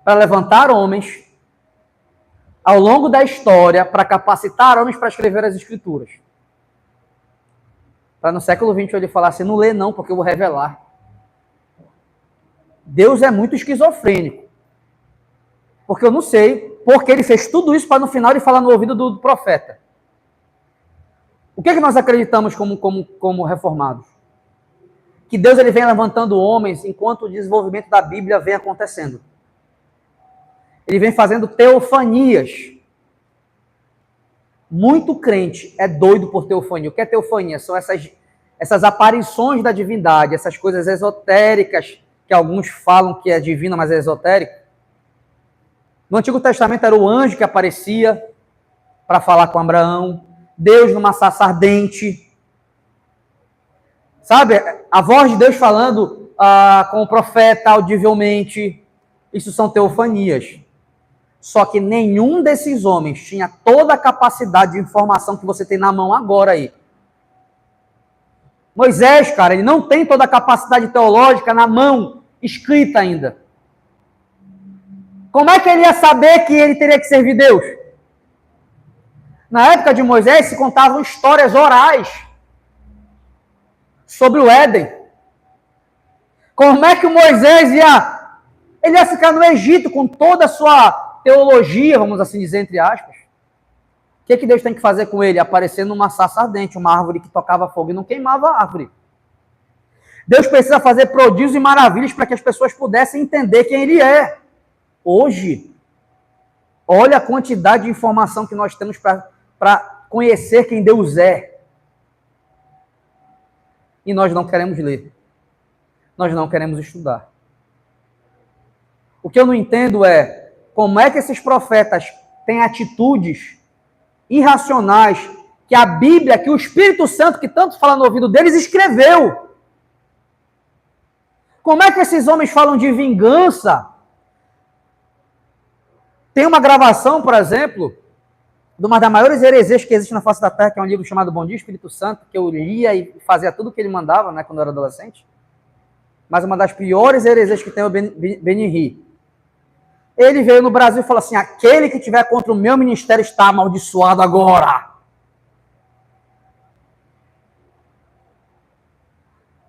para levantar homens ao longo da história, para capacitar homens para escrever as Escrituras. Para no século XX ele falar assim, não lê não, porque eu vou revelar. Deus é muito esquizofrênico. Porque eu não sei, porque ele fez tudo isso para no final ele falar no ouvido do profeta. O que é que nós acreditamos como reformados? Que Deus ele vem levantando homens enquanto o desenvolvimento da Bíblia vem acontecendo. Ele vem fazendo teofanias. Muito crente é doido por teofania. O que é teofania? São essas aparições da divindade, essas coisas esotéricas que alguns falam que é divina, mas é esotérico. No Antigo Testamento era o anjo que aparecia para falar com Abraão. Deus numa sarça ardente. Sabe? A voz de Deus falando com o profeta audivelmente. Isso são teofanias. Só que nenhum desses homens tinha toda a capacidade de informação que você tem na mão agora aí. Moisés, cara, ele não tem toda a capacidade teológica na mão, escrita ainda. Como é que ele ia saber que ele teria que servir Deus? Na época de Moisés se contavam histórias orais. sobre o Éden. Como é que o Moisés ele ia ficar no Egito com toda a sua teologia, vamos assim dizer, entre aspas. O que Deus tem que fazer com ele? Aparecer numa sarça ardente, uma árvore que tocava fogo e não queimava a árvore. Deus precisa fazer prodígios e maravilhas para que as pessoas pudessem entender quem ele é. Hoje, olha a quantidade de informação que nós temos para conhecer quem Deus é. E nós não queremos ler. Nós não queremos estudar. O que eu não entendo é como é que esses profetas têm atitudes irracionais que a Bíblia, que o Espírito Santo, que tanto fala no ouvido deles, escreveu. Como é que esses homens falam de vingança? Tem uma gravação, por exemplo, de uma das maiores heresias que existe na face da Terra, que é um livro chamado Bom Dia, Espírito Santo, que eu lia e fazia tudo o que ele mandava, né, quando eu era adolescente. Mas uma das piores heresias que tem é o Benihí. Ele veio no Brasil e falou assim: aquele que tiver contra o meu ministério está amaldiçoado agora.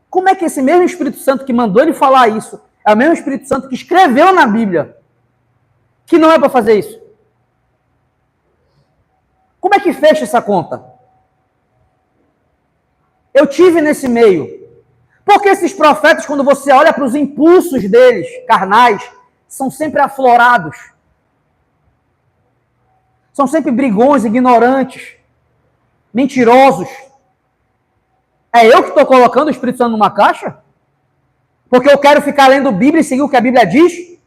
Como é que esse mesmo Espírito Santo que mandou ele falar isso é o mesmo Espírito Santo que escreveu na Bíblia que não é para fazer isso? Como é que fecha essa conta? Eu tive nesse meio. Porque esses profetas, quando você olha para os impulsos deles, carnais, são sempre aflorados. São sempre brigões, ignorantes, mentirosos. É eu que estou colocando o Espírito Santo numa caixa? Porque eu quero ficar lendo Bíblia e seguir o que a Bíblia diz?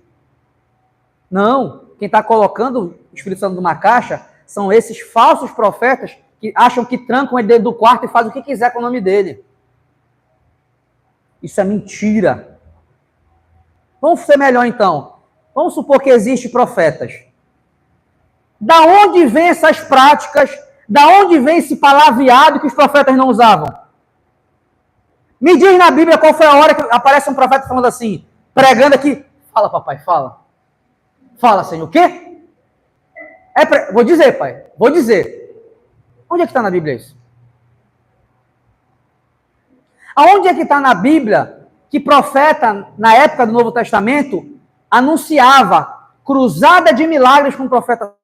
Não. Quem está colocando o Espírito Santo numa caixa são esses falsos profetas que acham que trancam ele dentro do quarto e fazem o que quiser com o nome dele. Isso é mentira. Vamos ser melhor então. Vamos supor que existem profetas. Da onde vem essas práticas? Da onde vem esse palavreado que os profetas não usavam? Me diz na Bíblia qual foi a hora que aparece um profeta falando assim, pregando aqui. Fala, papai, fala. Fala, Senhor. O quê? Vou dizer, pai. Vou dizer. Onde é que está na Bíblia isso? Aonde é que está na Bíblia que profeta, na época do Novo Testamento, anunciava cruzada de milagres com o profeta?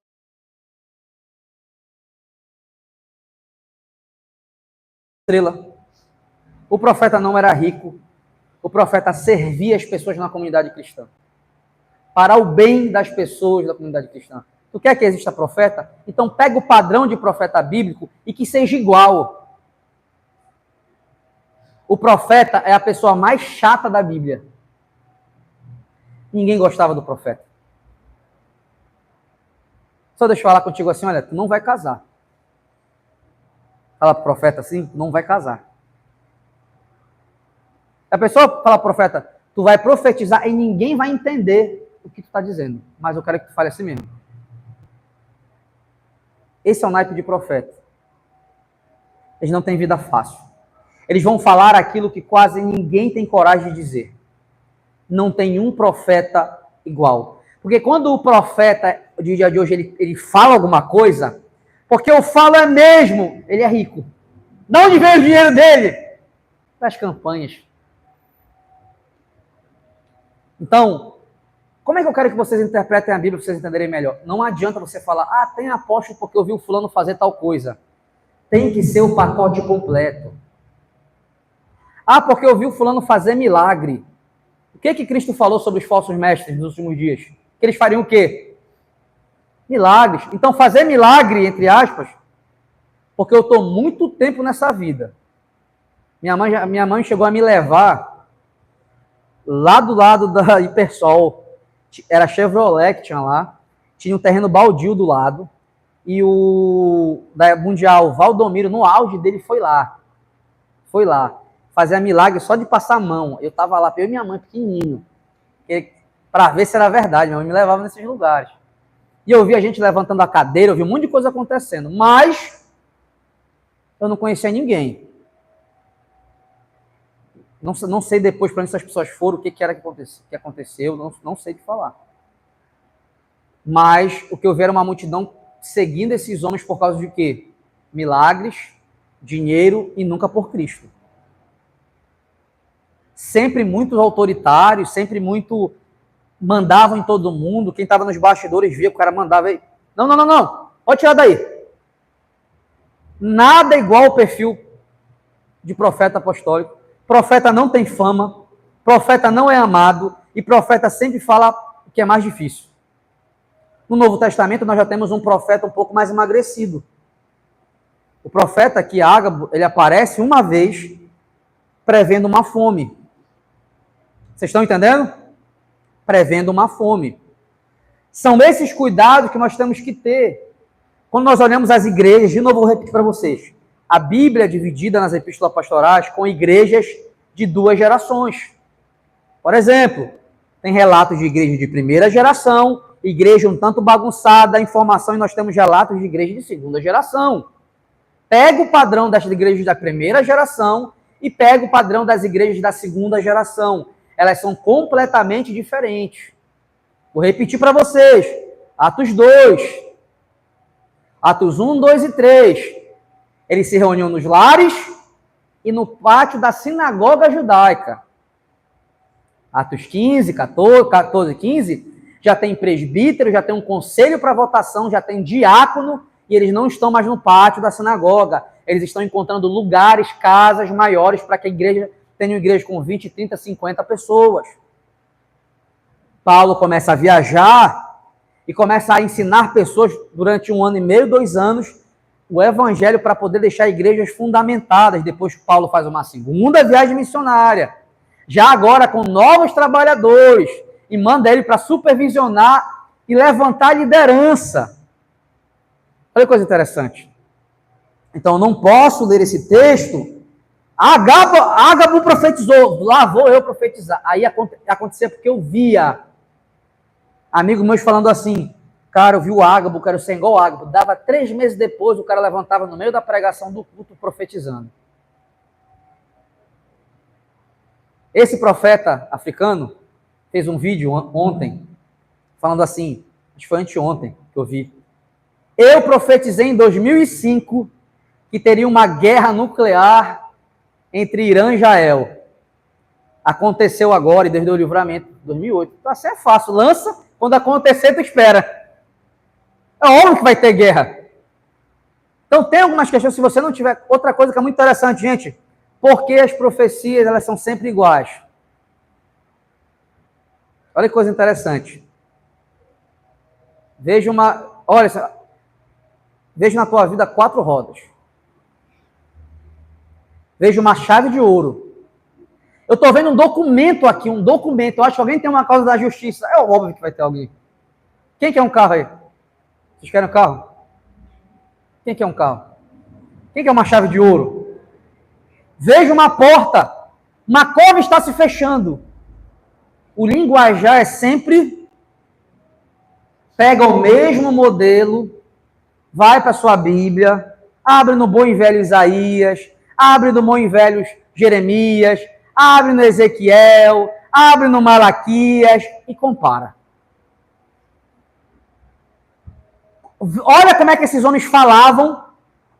Estrela. O profeta não era rico. O profeta servia as pessoas na comunidade cristã. Para o bem das pessoas da comunidade cristã. Tu quer que exista profeta? Então pega o padrão de profeta bíblico e que seja igual. O profeta é a pessoa mais chata da Bíblia. Ninguém gostava do profeta. Só deixa eu falar contigo assim, olha, tu não vai casar. Fala pro profeta assim, tu não vai casar. A pessoa fala pro profeta, tu vai profetizar e ninguém vai entender o que tu está dizendo. Mas eu quero que tu fale assim mesmo. Esse é o naipe de profeta. Eles não têm vida fácil. Eles vão falar aquilo que quase ninguém tem coragem de dizer. Não tem um profeta igual. Porque quando o profeta, do dia de hoje, ele fala alguma coisa, porque eu falo é mesmo, ele é rico. De onde vem o dinheiro dele? Das campanhas. Então, como é que eu quero que vocês interpretem a Bíblia para vocês entenderem melhor? Não adianta você falar, tem apóstolo porque eu vi o fulano fazer tal coisa. Tem que ser o pacote completo. Porque eu vi o fulano fazer milagre. O que Cristo falou sobre os falsos mestres nos últimos dias? Que eles fariam o quê? Milagres. Então, fazer milagre, entre aspas, porque eu estou muito tempo nessa vida. Minha mãe chegou a me levar lá do lado da Hipersol. Era Chevrolet que tinha lá. Tinha um terreno baldio do lado. E o da Mundial, Valdomiro, no auge dele, foi lá. Foi lá. Fazia milagre só de passar a mão. Eu estava lá, eu e minha mãe, pequenininho. Para ver se era verdade. Minha mãe me levava nesses lugares. E eu vi a gente levantando a cadeira, eu vi um monte de coisa acontecendo. Mas eu não conhecia ninguém. Não sei depois para onde essas pessoas foram, o que era que aconteceu, não sei te falar. Mas o que eu vi era uma multidão seguindo esses homens por causa de quê? Milagres, dinheiro e nunca por Cristo. sempre muito autoritários, sempre muito mandavam em todo mundo. Quem estava nos bastidores via que o cara mandava aí. Não, não, não, não. Pode tirar daí. Nada igual ao perfil de profeta apostólico. Profeta não tem fama, profeta não é amado e profeta sempre fala o que é mais difícil. No Novo Testamento nós já temos um profeta um pouco mais emagrecido. O profeta aqui, Ágabo, ele aparece uma vez prevendo uma fome. Vocês estão entendendo? Prevendo uma fome. São esses cuidados que nós temos que ter. Quando nós olhamos as igrejas, de novo vou repetir para vocês, a Bíblia é dividida nas epístolas pastorais com igrejas de 2 gerações. Por exemplo, tem relatos de igreja de primeira geração, igreja um tanto bagunçada, informação, e nós temos relatos de igreja de segunda geração. Pega o padrão das igrejas da primeira geração e pega o padrão das igrejas da segunda geração. Elas são completamente diferentes. Vou repetir para vocês. Atos 2. Atos 1, 2 e 3. Eles se reuniam nos lares e no pátio da sinagoga judaica. Atos 15, 14, 15, já tem presbítero, já tem um conselho para votação, já tem diácono, e eles não estão mais no pátio da sinagoga. Eles estão encontrando lugares, casas maiores para que a igreja tenha uma igreja com 20, 30, 50 pessoas. Paulo começa a viajar e começa a ensinar pessoas durante 1 ano e meio, 2 anos, o evangelho para poder deixar igrejas fundamentadas. Depois Paulo faz uma segunda viagem missionária, já agora com novos trabalhadores, e manda ele para supervisionar e levantar liderança. Olha que coisa interessante. Então, eu não posso ler esse texto. Ágabo profetizou, lá vou eu profetizar. Aí acontecia porque eu via amigos meus falando assim, cara, eu vi o Ágabo, quero ser igual o Ágabo. Dava 3 meses depois, o cara levantava no meio da pregação do culto profetizando. Esse profeta africano fez um vídeo ontem, falando assim, acho que foi anteontem que eu vi. Eu profetizei em 2005 que teria uma guerra nuclear entre Irã e Israel. Aconteceu agora e desde o livramento, 2008. Então assim é fácil, lança, quando acontecer tu espera. É óbvio que vai ter guerra. Então tem algumas questões, se você não tiver... Outra coisa que é muito interessante, gente, porque as profecias, elas são sempre iguais. Olha que coisa interessante. Veja na tua vida 4 rodas. Veja uma chave de ouro. Eu estou vendo um documento aqui, eu acho que alguém tem uma causa da justiça. É óbvio que vai ter alguém. Quem quer um carro aí? Vocês querem um carro? Quem quer um carro? Quem quer uma chave de ouro? Veja uma porta. Uma cova está se fechando. O linguajar é sempre... Pega o mesmo modelo, vai para a sua Bíblia, abre no bom e velho Isaías, abre no bom e velho Jeremias, abre no Ezequiel, abre no Malaquias e compara. Olha como é que esses homens falavam,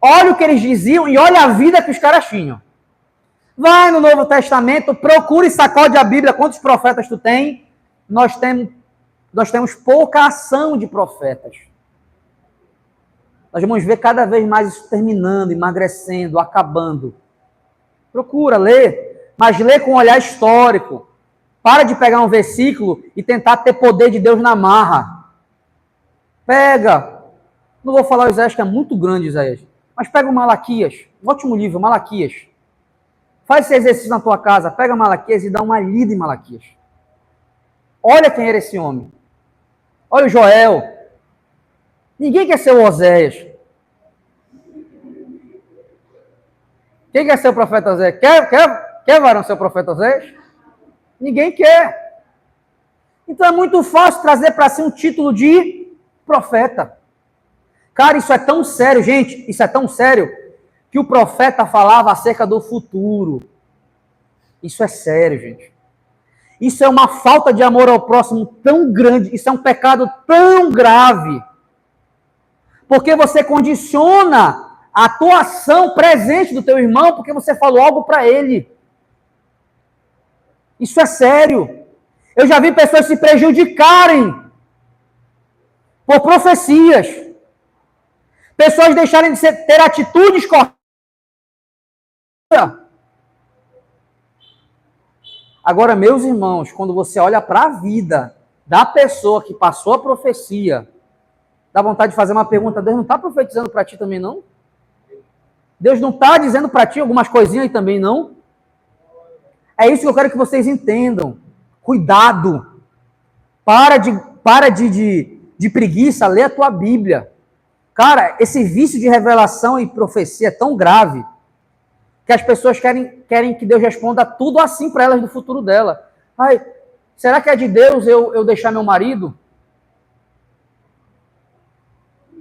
olha o que eles diziam e olha a vida que os caras tinham. Vai no Novo Testamento, procura e sacode a Bíblia, quantos profetas tu tem? Nós temos pouca ação de profetas. Nós vamos ver cada vez mais isso terminando, emagrecendo, acabando. Procura, lê, mas lê com um olhar histórico. Para de pegar um versículo e tentar ter poder de Deus na marra. Pega. Não vou falar o Isaías, que é muito grande, Isaías. Mas pega o Malaquias, um ótimo livro, Malaquias. Faz esse exercício na tua casa, pega Malaquias e dá uma lida em Malaquias. Olha quem era esse homem. Olha o Joel. Ninguém quer ser o Oséias. Quem quer ser o profeta Oséias? Quer varão ser o profeta Oséias? Ninguém quer. Então é muito fácil trazer para si um título de profeta. Cara, isso é tão sério, gente. Isso é tão sério que o profeta falava acerca do futuro. Isso é sério, gente. Isso é uma falta de amor ao próximo tão grande. Isso é um pecado tão grave. Porque você condiciona a tua ação presente do teu irmão porque você falou algo para ele. Isso é sério. Eu já vi pessoas se prejudicarem por profecias. Pessoas deixarem de ter atitudes corretas. Agora, meus irmãos, quando você olha para a vida da pessoa que passou a profecia, dá vontade de fazer uma pergunta: Deus não está profetizando para ti também, não? Deus não está dizendo para ti algumas coisinhas aí também, não? É isso que eu quero que vocês entendam. Cuidado. Para de preguiça, lê a tua Bíblia. Cara, esse vício de revelação e profecia é tão grave que as pessoas querem que Deus responda tudo assim para elas no futuro dela. Ai, será que é de Deus eu deixar meu marido?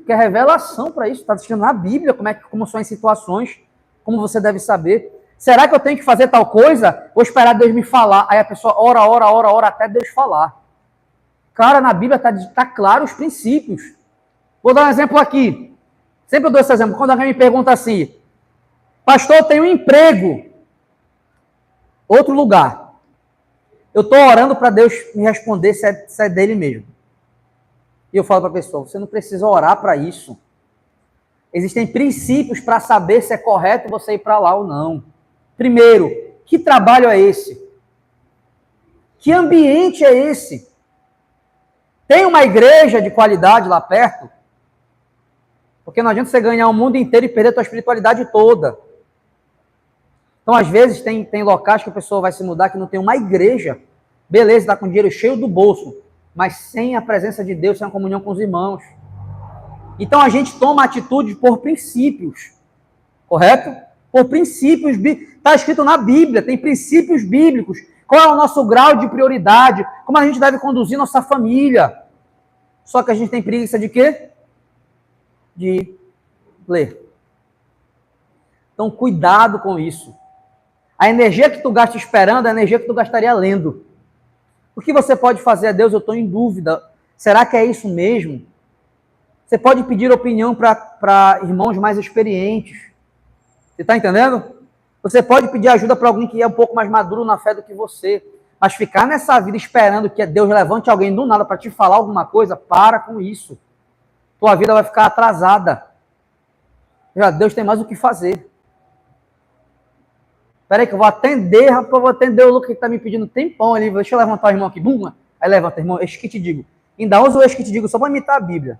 Que é revelação para isso, está assistindo na Bíblia como são as situações, como você deve saber. Será que eu tenho que fazer tal coisa? Vou esperar Deus me falar. Aí a pessoa ora até Deus falar. Cara, na Bíblia está claro os princípios. Vou dar um exemplo aqui. Sempre eu dou esse exemplo. Quando alguém me pergunta assim: pastor, eu tenho um emprego, outro lugar. Eu estou orando para Deus me responder se é dele mesmo. E eu falo para a pessoa: você não precisa orar para isso. Existem princípios para saber se é correto você ir para lá ou não. Primeiro, que trabalho é esse? Que ambiente é esse? Tem uma igreja de qualidade lá perto? Porque não adianta você ganhar o mundo inteiro e perder a tua espiritualidade toda. Então, às vezes, tem locais que a pessoa vai se mudar que não tem uma igreja. Beleza, está com dinheiro cheio do bolso, mas sem a presença de Deus, sem a comunhão com os irmãos. Então, a gente toma atitude por princípios. Correto? Por princípios. Está escrito na Bíblia, tem princípios bíblicos. Qual é o nosso grau de prioridade? Como a gente deve conduzir nossa família? Só que a gente tem preguiça de quê? De ler. Então, cuidado com isso. A energia que tu gasta esperando é a energia que tu gastaria lendo. O que você pode fazer a Deus? Eu estou em dúvida. Será que é isso mesmo? Você pode pedir opinião para irmãos mais experientes. Você está entendendo? Você pode pedir ajuda para alguém que é um pouco mais maduro na fé do que você. Mas ficar nessa vida esperando que Deus levante alguém do nada para te falar alguma coisa, para com isso. Tua vida vai ficar atrasada. Já Deus tem mais o que fazer. Espera aí que eu vou atender, rapaz, eu vou atender o Lucas que está me pedindo tempão ali. Deixa eu levantar o irmão aqui. Bum! Aí levanta, irmão, eis que te digo. Ainda usa o eis que te digo só para imitar a Bíblia.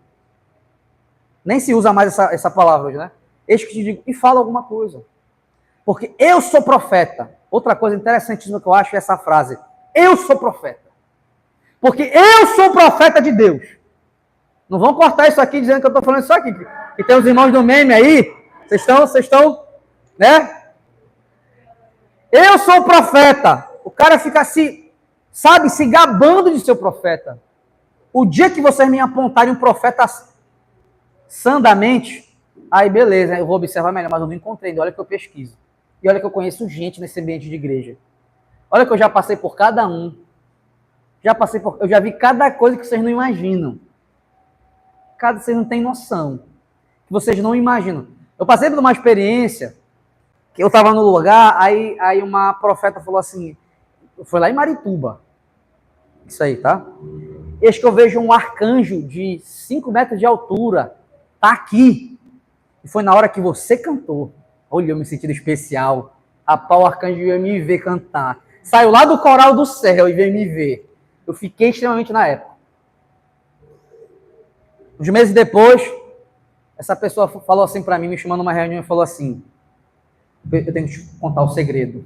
Nem se usa mais essa palavra hoje, né? Eis que te digo. E fala alguma coisa. Porque eu sou profeta. Outra coisa interessantíssima que eu acho é essa frase. Eu sou profeta. Porque eu sou profeta de Deus. Não vão cortar isso aqui dizendo que eu estou falando isso aqui. Que tem os irmãos do meme aí. Vocês estão, né? Eu sou profeta. O cara fica se gabando de ser profeta. O dia que vocês me apontarem um profeta sandamente, aí beleza, eu vou observar melhor, mas eu não encontrei. Olha que eu pesquiso. E olha que eu conheço gente nesse ambiente de igreja. Olha que eu já passei por cada um. Eu já vi cada coisa que vocês não imaginam. Vocês não têm noção. Que vocês não imaginam. Eu passei por uma experiência que eu estava no lugar, aí uma profeta falou assim, foi lá em Marituba. Isso aí, tá? Eis que eu vejo um arcanjo de 5 metros de altura. Tá aqui. E foi na hora que você cantou. Olha, eu me senti especial. Rapaz, o arcanjo ia me ver cantar. Saiu lá do coral do céu e veio me ver. Eu fiquei extremamente na época. Uns meses depois, essa pessoa falou assim para mim, me chamando numa reunião e falou assim, eu tenho que te contar o segredo.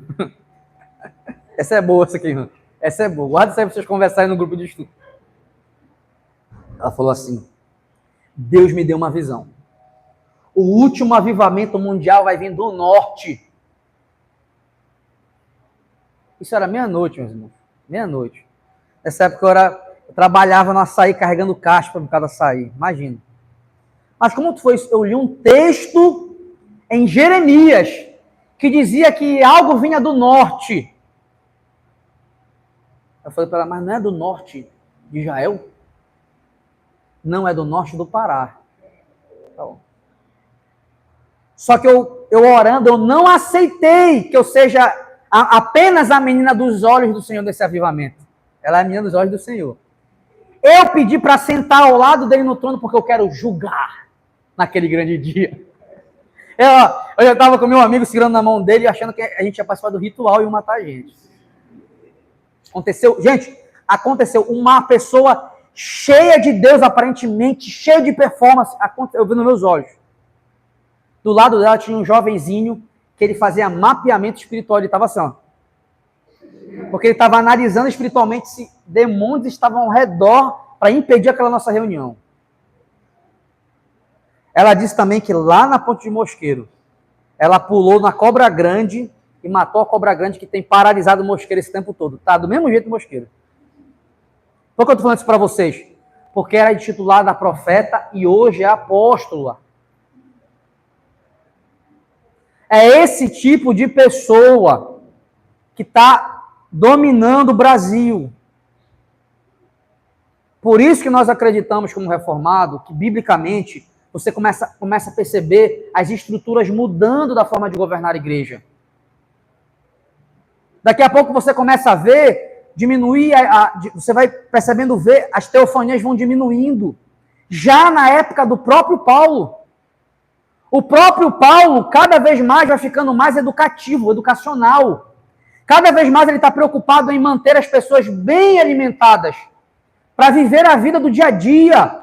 Essa é boa, essa aqui, irmão. Essa é boa. Guarda isso aí para vocês conversarem no grupo de estudo. Ela falou assim, Deus me deu uma visão. O último avivamento mundial vai vir do norte. Isso era meia-noite, meus irmãos. Meia-noite. Nessa época eu trabalhava no açaí, carregando caixa para cada açaí. Imagina. Mas como foi isso? Eu li um texto em Jeremias que dizia que algo vinha do norte. Eu falei para ela, mas não é do norte de Israel? Não, é do norte do Pará. Então, só que eu orando, eu não aceitei que eu seja apenas a menina dos olhos do Senhor desse avivamento. Ela é a menina dos olhos do Senhor. Eu pedi para sentar ao lado dele no trono porque eu quero julgar naquele grande dia. Eu já estava com meu amigo segurando na mão dele, achando que a gente ia participar do ritual e ia matar a gente. Aconteceu uma pessoa cheia de Deus, aparentemente, cheia de performance, eu vi nos meus olhos. Do lado dela tinha um jovenzinho que ele fazia mapeamento espiritual, ele estava assim, ó. Porque ele estava analisando espiritualmente se demônios estavam ao redor para impedir aquela nossa reunião. Ela disse também que lá na Ponte de Mosqueiro, ela pulou na cobra grande e matou a cobra grande que tem paralisado o mosqueiro esse tempo todo. Tá do mesmo jeito o mosqueiro. Por que eu estou falando isso para vocês? Porque era intitulada profeta e hoje é apóstola. É esse tipo de pessoa que está dominando o Brasil. Por isso que nós acreditamos como reformado que, biblicamente, você começa a perceber as estruturas mudando da forma de governar a igreja. Daqui a pouco você começa a ver, você vai percebendo ver, as teofanias vão diminuindo. Já na época do próprio Paulo. O próprio Paulo, cada vez mais, vai ficando mais educativo, educacional. Cada vez mais ele está preocupado em manter as pessoas bem alimentadas, para viver a vida do dia a dia.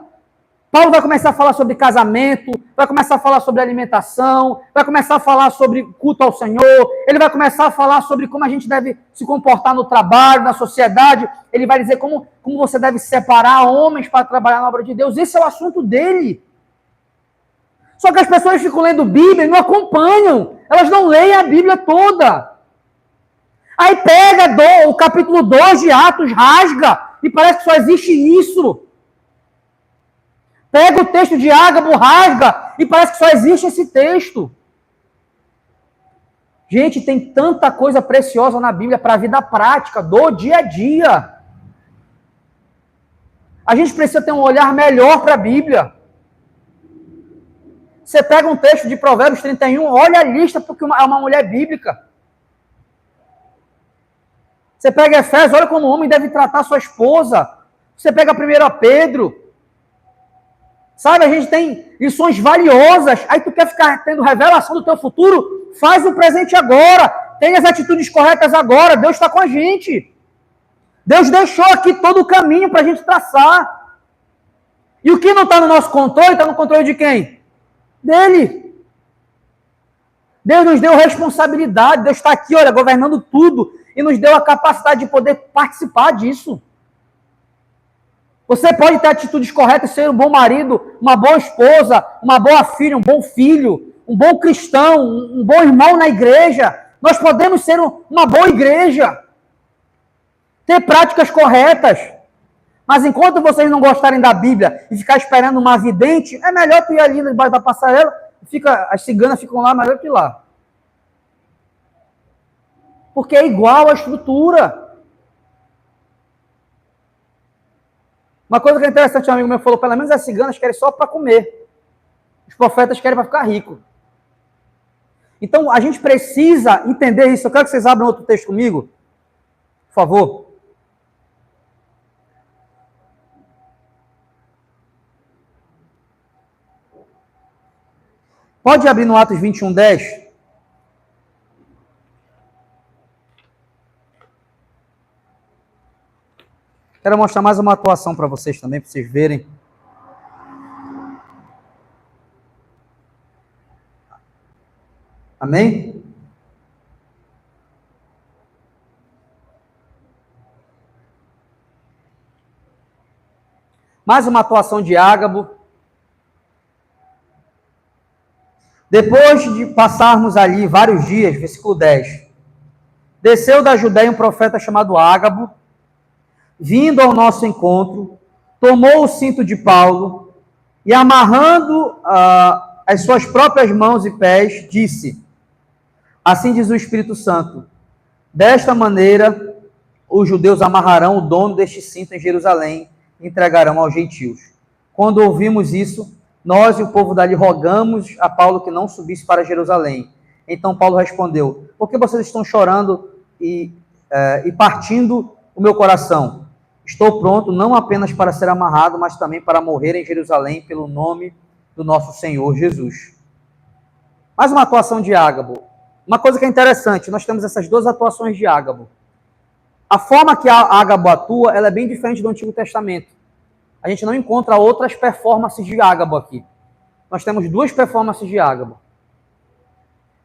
Paulo vai começar a falar sobre casamento, vai começar a falar sobre alimentação, vai começar a falar sobre culto ao Senhor, ele vai começar a falar sobre como a gente deve se comportar no trabalho, na sociedade, ele vai dizer como você deve separar homens para trabalhar na obra de Deus. Esse é o assunto dele. Só que as pessoas ficam lendo Bíblia e não acompanham, elas não leem a Bíblia toda. Aí pega o capítulo 2 de Atos, rasga, e parece que só existe isso. Pega o texto de Ágabo, rasga, e parece que só existe esse texto. Gente, tem tanta coisa preciosa na Bíblia para a vida prática, do dia a dia. A gente precisa ter um olhar melhor para a Bíblia. Você pega um texto de Provérbios 31, olha a lista, porque é uma mulher bíblica. Você pega Efésios, olha como o homem deve tratar sua esposa. Você pega 1 Pedro. Sabe, a gente tem lições valiosas. Aí tu quer ficar tendo revelação do teu futuro? Faz o presente agora. Tenha as atitudes corretas agora. Deus está com a gente. Deus deixou aqui todo o caminho para a gente traçar. E o que não está no nosso controle, está no controle de quem? Dele. Deus nos deu responsabilidade. Deus está aqui, olha, governando tudo. E nos deu a capacidade de poder participar disso. Você pode ter atitudes corretas, ser um bom marido, uma boa esposa, uma boa filha, um bom filho, um bom cristão, um bom irmão na igreja. Nós podemos ser uma boa igreja. Ter práticas corretas. Mas enquanto vocês não gostarem da Bíblia e ficar esperando uma vidente, é melhor tu ir ali debaixo da passarela, as ciganas ficam lá, melhor que lá. Porque é igual a estrutura. Uma coisa que é interessante, um amigo meu falou, pelo menos as ciganas querem só para comer. Os profetas querem para ficar rico. Então, a gente precisa entender isso. Eu quero que vocês abram outro texto comigo. Por favor. Pode abrir no Atos 21, 10. Quero mostrar mais uma atuação para vocês também, para vocês verem. Amém? Mais uma atuação de Ágabo. Depois de passarmos ali vários dias, versículo 10. Desceu da Judéia um profeta chamado Ágabo, vindo ao nosso encontro, tomou o cinto de Paulo e, amarrando as suas próprias mãos e pés, disse: assim diz o Espírito Santo, desta maneira os judeus amarrarão o dono deste cinto em Jerusalém e entregarão aos gentios. Quando ouvimos isso, nós e o povo dali rogamos a Paulo que não subisse para Jerusalém. Então Paulo respondeu: por que vocês estão chorando e partindo o meu coração. Estou pronto não apenas para ser amarrado, mas também para morrer em Jerusalém pelo nome do nosso Senhor Jesus. Mais uma atuação de Ágabo. Uma coisa que é interessante, nós temos essas duas atuações de Ágabo. A forma que Ágabo atua, ela é bem diferente do Antigo Testamento. A gente não encontra outras performances de Ágabo aqui. Nós temos duas performances de Ágabo.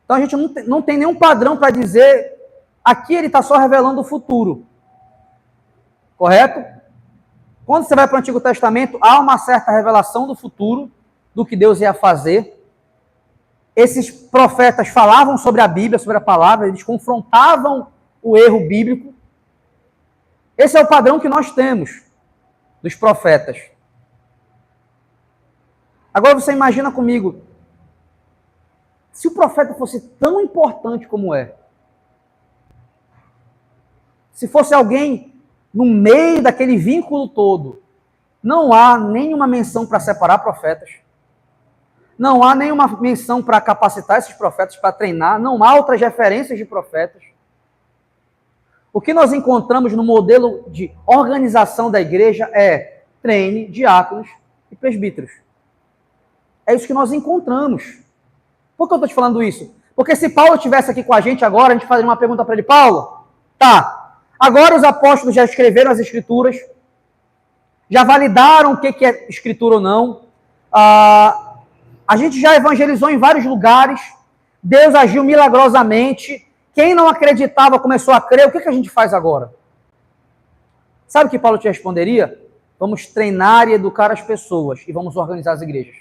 Então a gente não tem nenhum padrão para dizer, aqui ele está só revelando o futuro. Correto? Quando você vai para o Antigo Testamento, há uma certa revelação do futuro, do que Deus ia fazer. Esses profetas falavam sobre a Bíblia, sobre a palavra, eles confrontavam o erro bíblico. Esse é o padrão que nós temos dos profetas. Agora você imagina comigo, se o profeta fosse tão importante como é, se fosse alguém no meio daquele vínculo todo, não há nenhuma menção para separar profetas, não há nenhuma menção para capacitar esses profetas, para treinar, não há outras referências de profetas. O que nós encontramos no modelo de organização da igreja é treine diáconos e presbíteros. É isso que nós encontramos. Por que eu estou te falando isso? Porque se Paulo estivesse aqui com a gente agora, a gente faria uma pergunta para ele, Paulo, tá, agora os apóstolos já escreveram as escrituras, já validaram o que é escritura ou não, a gente já evangelizou em vários lugares, Deus agiu milagrosamente, quem não acreditava começou a crer, o que a gente faz agora? Sabe o que Paulo te responderia? Vamos treinar e educar as pessoas e vamos organizar as igrejas.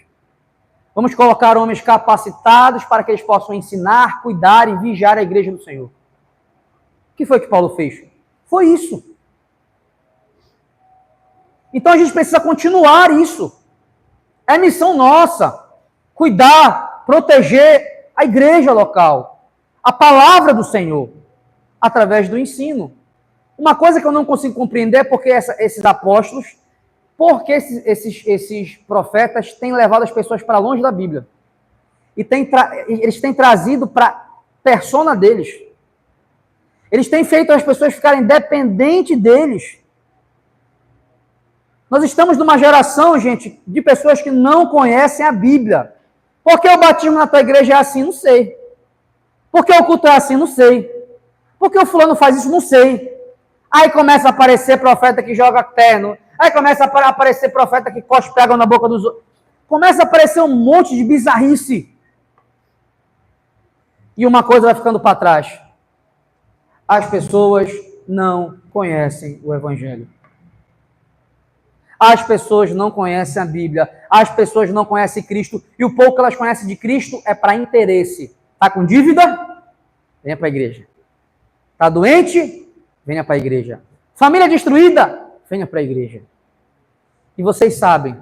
Vamos colocar homens capacitados para que eles possam ensinar, cuidar e vigiar a igreja do Senhor. O que foi que Paulo fez? Foi isso. Então a gente precisa continuar isso. É missão nossa. Cuidar, proteger a igreja local. A palavra do Senhor. Através do ensino. Uma coisa que eu não consigo compreender é porque esses apóstolos, porque esses profetas têm levado as pessoas para longe da Bíblia. E eles têm trazido para a persona deles. Eles têm feito as pessoas ficarem dependentes deles. Nós estamos numa geração, gente, de pessoas que não conhecem a Bíblia. Por que o batismo na tua igreja é assim? Não sei. Por que o culto é assim? Não sei. Por que o fulano faz isso? Não sei. Aí começa a aparecer profeta que joga terno. Aí começa a aparecer profeta que cospe água na boca dos outros. Começa a aparecer um monte de bizarrice. E uma coisa vai ficando para trás. As pessoas não conhecem o Evangelho. As pessoas não conhecem a Bíblia. As pessoas não conhecem Cristo. E o pouco que elas conhecem de Cristo é para interesse. Está com dívida? Venha para a igreja. Está doente? Venha para a igreja. Família destruída? Venha para a igreja. E vocês sabem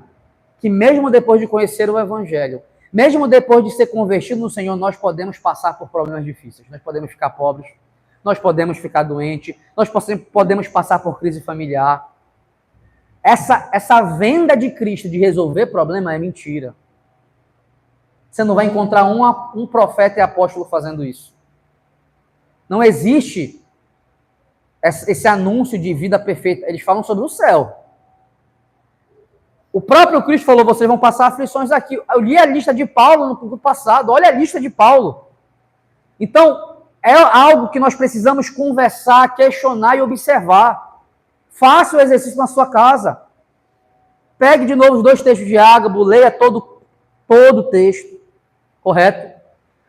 que mesmo depois de conhecer o Evangelho, mesmo depois de ser convertido no Senhor, nós podemos passar por problemas difíceis. Nós podemos ficar pobres, nós podemos ficar doentes, nós podemos passar por crise familiar. Essa venda de Cristo de resolver problema é mentira. Você não vai encontrar um profeta e apóstolo fazendo isso. Não existe esse anúncio de vida perfeita. Eles falam sobre o céu. O próprio Cristo falou, vocês vão passar aflições aqui. Eu li a lista de Paulo no culto passado. Olha a lista de Paulo. Então, é algo que nós precisamos conversar, questionar e observar. Faça o exercício na sua casa. Pegue de novo os 2 textos de Ágabo, leia todo o texto. Correto?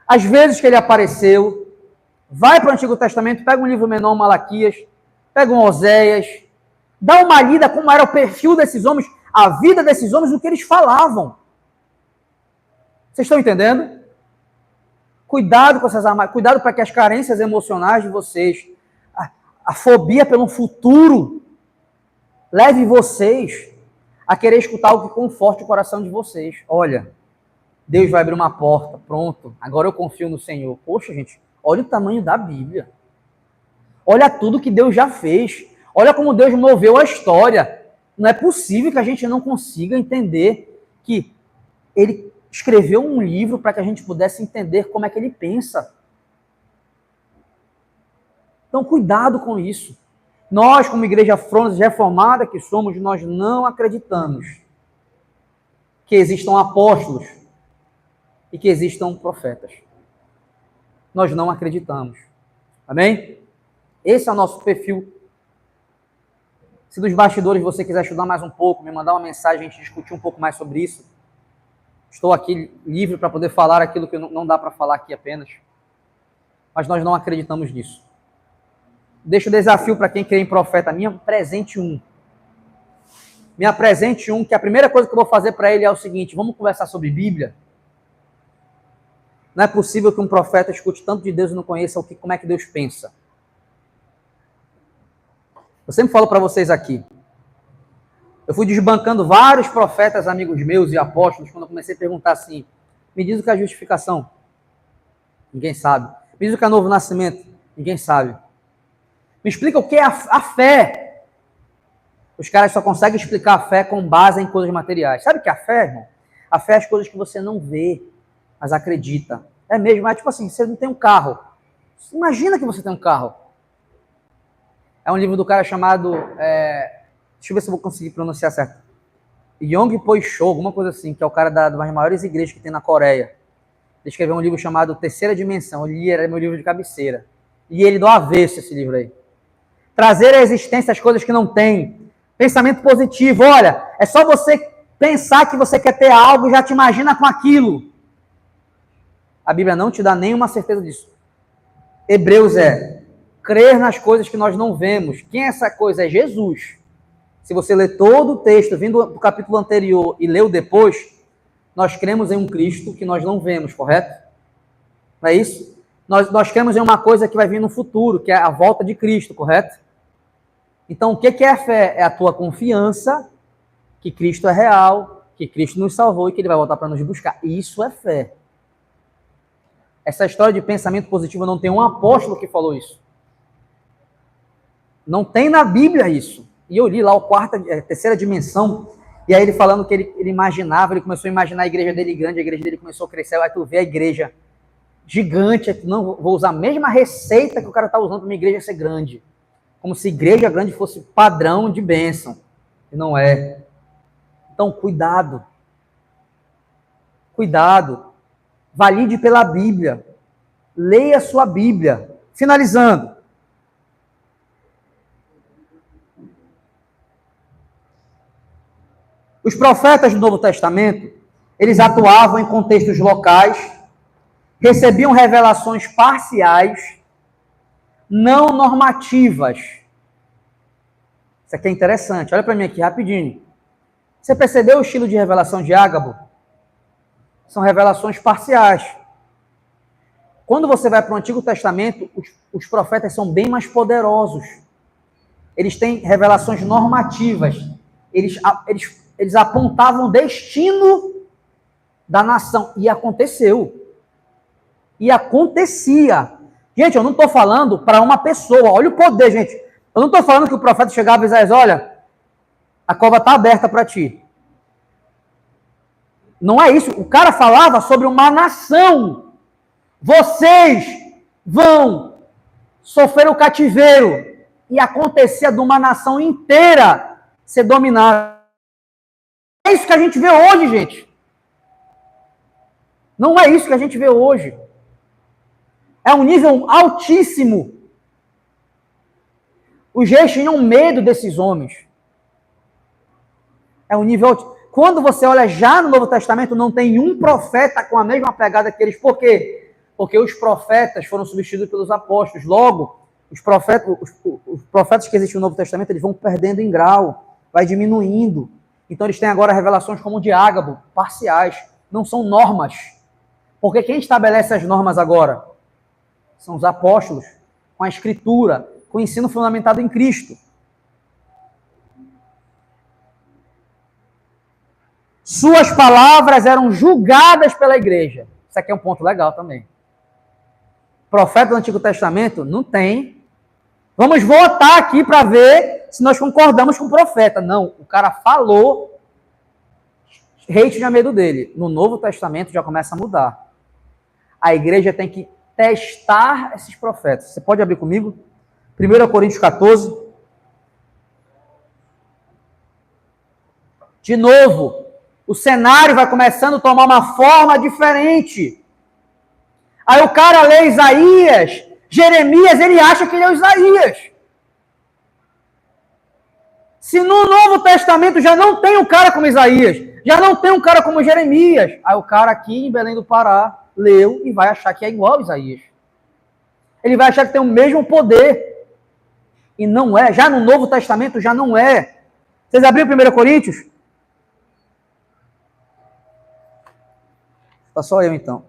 Às vezes que ele apareceu, vai para o Antigo Testamento, pega um livro menor, Malaquias, pega um Oséias, dá uma lida como era o perfil desses homens, a vida desses homens, o que eles falavam. Vocês estão entendendo? Cuidado com essas armas, cuidado para que as carências emocionais de vocês, a fobia pelo futuro, leve vocês a querer escutar algo que conforte o coração de vocês. Olha, Deus vai abrir uma porta, pronto, agora eu confio no Senhor. Poxa, gente, olha o tamanho da Bíblia. Olha tudo que Deus já fez. Olha como Deus moveu a história. Não é possível que a gente não consiga entender que Ele escreveu um livro para que a gente pudesse entender como é que Ele pensa. Então, cuidado com isso. Nós, como igreja Frondas reformada que somos, nós não acreditamos que existam apóstolos e que existam profetas. Nós não acreditamos. Amém? Esse é o nosso perfil. Se dos bastidores você quiser estudar mais um pouco, me mandar uma mensagem, a gente discutir um pouco mais sobre isso. Estou aqui livre para poder falar aquilo que não dá para falar aqui apenas. Mas nós não acreditamos nisso. Deixo o desafio para quem crê em profeta. Me apresente um. Me apresente um, que a primeira coisa que eu vou fazer para ele é o seguinte: vamos conversar sobre Bíblia? Não é possível que um profeta escute tanto de Deus e não conheça como é que Deus pensa. Eu sempre falo para vocês aqui. Eu fui desbancando vários profetas, amigos meus e apóstolos, quando eu comecei a perguntar assim: me diz o que é justificação? Ninguém sabe. Me diz o que é novo nascimento? Ninguém sabe. Me explica o que é a fé. Os caras só conseguem explicar a fé com base em coisas materiais. Sabe o que é a fé, irmão? A fé é as coisas que você não vê, mas acredita. É mesmo, é tipo assim, você não tem um carro. Imagina que você tem um carro. É um livro do cara chamado... deixa eu ver se eu vou conseguir pronunciar certo. Yong Po-Cho, alguma coisa assim, que é o cara das maiores igrejas que tem na Coreia. Ele escreveu um livro chamado Terceira Dimensão. Eu li, era meu livro de cabeceira. E ele do avesso esse livro aí. Trazer à existência as coisas que não tem. Pensamento positivo. Olha, é só você pensar que você quer ter algo e já te imagina com aquilo. A Bíblia não te dá nenhuma certeza disso. Hebreus é crer nas coisas que nós não vemos. Quem é essa coisa? É Jesus. Se você ler todo o texto, vindo do capítulo anterior e leu depois, nós cremos em um Cristo que nós não vemos, correto? Não é isso? Nós cremos em uma coisa que vai vir no futuro, que é a volta de Cristo, correto? Então, o que é a fé? É a tua confiança que Cristo é real, que Cristo nos salvou e que Ele vai voltar para nos buscar. Isso é fé. Essa história de pensamento positivo, não tem um apóstolo que falou isso. Não tem na Bíblia isso. E eu li lá terceira dimensão, e aí ele falando que ele imaginava, ele começou a imaginar a igreja dele grande, a igreja dele começou a crescer, aí tu vê a igreja gigante, não vou usar a mesma receita que o cara está usando para uma igreja ser grande. Como se igreja grande fosse padrão de bênção. E não é. Então, cuidado. Cuidado. Valide pela Bíblia. Leia a sua Bíblia. Finalizando. Os profetas do Novo Testamento, eles atuavam em contextos locais, recebiam revelações parciais, não normativas. Isso aqui é interessante. Olha para mim aqui, rapidinho. Você percebeu o estilo de revelação de Ágabo? São revelações parciais. Quando você vai para o Antigo Testamento, os profetas são bem mais poderosos. Eles têm revelações normativas. Eles apontavam o destino da nação. E aconteceu. E acontecia. Gente, eu não estou falando para uma pessoa. Olha o poder, gente. Eu não estou falando que o profeta chegava e dizia: olha, a cova está aberta para ti. Não é isso. O cara falava sobre uma nação. Vocês vão sofrer o cativeiro. E acontecia de uma nação inteira ser dominada. É isso que a gente vê hoje, gente. Não é isso que a gente vê hoje. É um nível altíssimo. Os reis tinham medo desses homens. É um nível altíssimo. Quando você olha já no Novo Testamento, não tem um profeta com a mesma pegada que eles. Por quê? Porque os profetas foram substituídos pelos apóstolos. Logo, os profetas que existem no Novo Testamento, eles vão perdendo em grau, vai diminuindo. Então eles têm agora revelações como o de Ágabo, parciais. Não são normas. Porque quem estabelece as normas agora? São os apóstolos, com a escritura, com o ensino fundamentado em Cristo. Suas palavras eram julgadas pela igreja. Isso aqui é um ponto legal também. Profeta do Antigo Testamento? Não tem. Vamos votar aqui para ver se nós concordamos com o profeta. Não, o cara falou, rei tinha medo dele. No Novo Testamento já começa a mudar. A igreja tem que testar esses profetas. Você pode abrir comigo? 1 Coríntios 14. De novo, o cenário vai começando a tomar uma forma diferente. Aí o cara lê Isaías, Jeremias, ele acha que ele é o Isaías. Se no Novo Testamento já não tem um cara como Isaías, já não tem um cara como Jeremias, aí o cara aqui em Belém do Pará leu e vai achar que é igual a Isaías. Ele vai achar que tem o mesmo poder. E não é. Já no Novo Testamento já não é. Vocês abriram 1 Coríntios? Tá só eu então.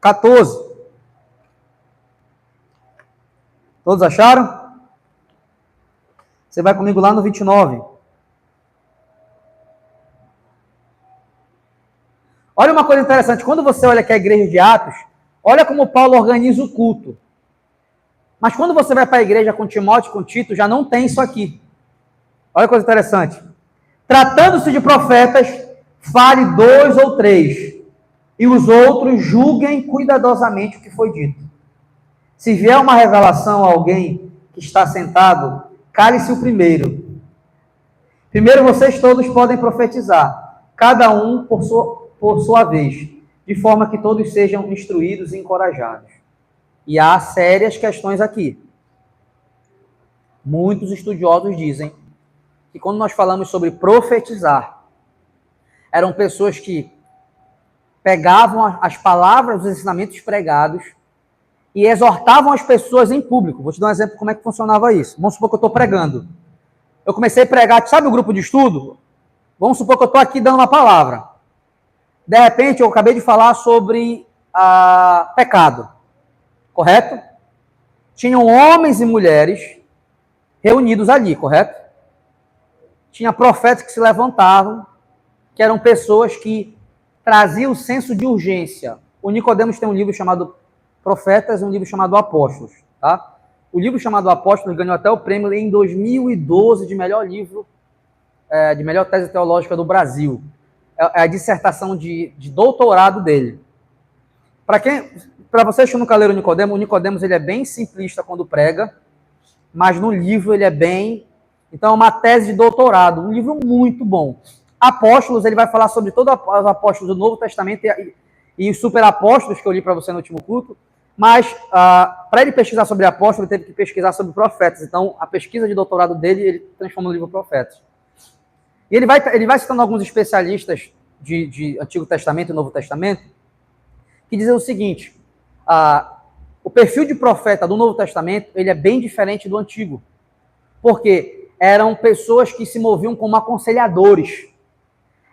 (14). Todos acharam? Você vai comigo lá no 29. Olha uma coisa interessante. Quando você olha aqui a igreja de Atos, olha como Paulo organiza o culto. Mas quando você vai para a igreja com Timóteo, com Tito, já não tem isso aqui. Olha que coisa interessante. Tratando-se de profetas, fale 2 ou 3, e os outros julguem cuidadosamente o que foi dito. Se vier uma revelação a alguém que está sentado, cale-se o primeiro. Primeiro vocês todos podem profetizar, cada um por sua vez, de forma que todos sejam instruídos e encorajados. E há sérias questões aqui. Muitos estudiosos dizem que quando nós falamos sobre profetizar, eram pessoas que pegavam as palavras, os ensinamentos pregados e exortavam as pessoas em público. Vou te dar um exemplo de como é que funcionava isso. Vamos supor que eu estou pregando. Eu comecei a pregar, sabe o grupo de estudo? Vamos supor que eu estou aqui dando uma palavra. De repente, eu acabei de falar sobre pecado. Correto? Tinham homens e mulheres reunidos ali, correto? Tinha profetas que se levantavam, que eram pessoas que traziam o senso de urgência. O Nicodemos tem um livro chamado Profetas e um livro chamado Apóstolos. Tá? O livro chamado Apóstolos ganhou até o prêmio em 2012 de melhor livro, de melhor tese teológica do Brasil. É a dissertação de doutorado dele. Para vocês que nunca leram o Nicodemos ele é bem simplista quando prega, mas no livro ele é bem... Então é uma tese de doutorado, um livro muito bom. Apóstolos, ele vai falar sobre todos os apóstolos do Novo Testamento e os superapóstolos que eu li para você no último culto, mas para ele pesquisar sobre apóstolos, ele teve que pesquisar sobre profetas. Então a pesquisa de doutorado dele, ele transforma no livro Profetas. E ele vai citando alguns especialistas de Antigo Testamento e Novo Testamento, que dizem o seguinte, o perfil de profeta do Novo Testamento, ele é bem diferente do Antigo. Porque eram pessoas que se moviam como aconselhadores.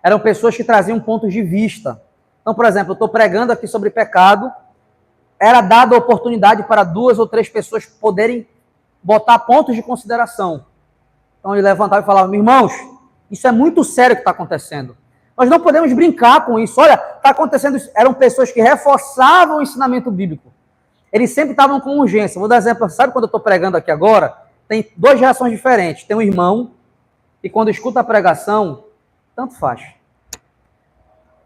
Eram pessoas que traziam pontos de vista. Então, por exemplo, eu estou pregando aqui sobre pecado, era dada a oportunidade para 2 ou 3 pessoas poderem botar pontos de consideração. Então, ele levantava e falava, irmãos, isso é muito sério o que está acontecendo. Nós não podemos brincar com isso. Olha, está acontecendo isso. Eram pessoas que reforçavam o ensinamento bíblico. Eles sempre estavam com urgência. Vou dar exemplo. Sabe quando eu estou pregando aqui agora? Tem 2 reações diferentes. Tem um irmão que quando escuta a pregação, tanto faz.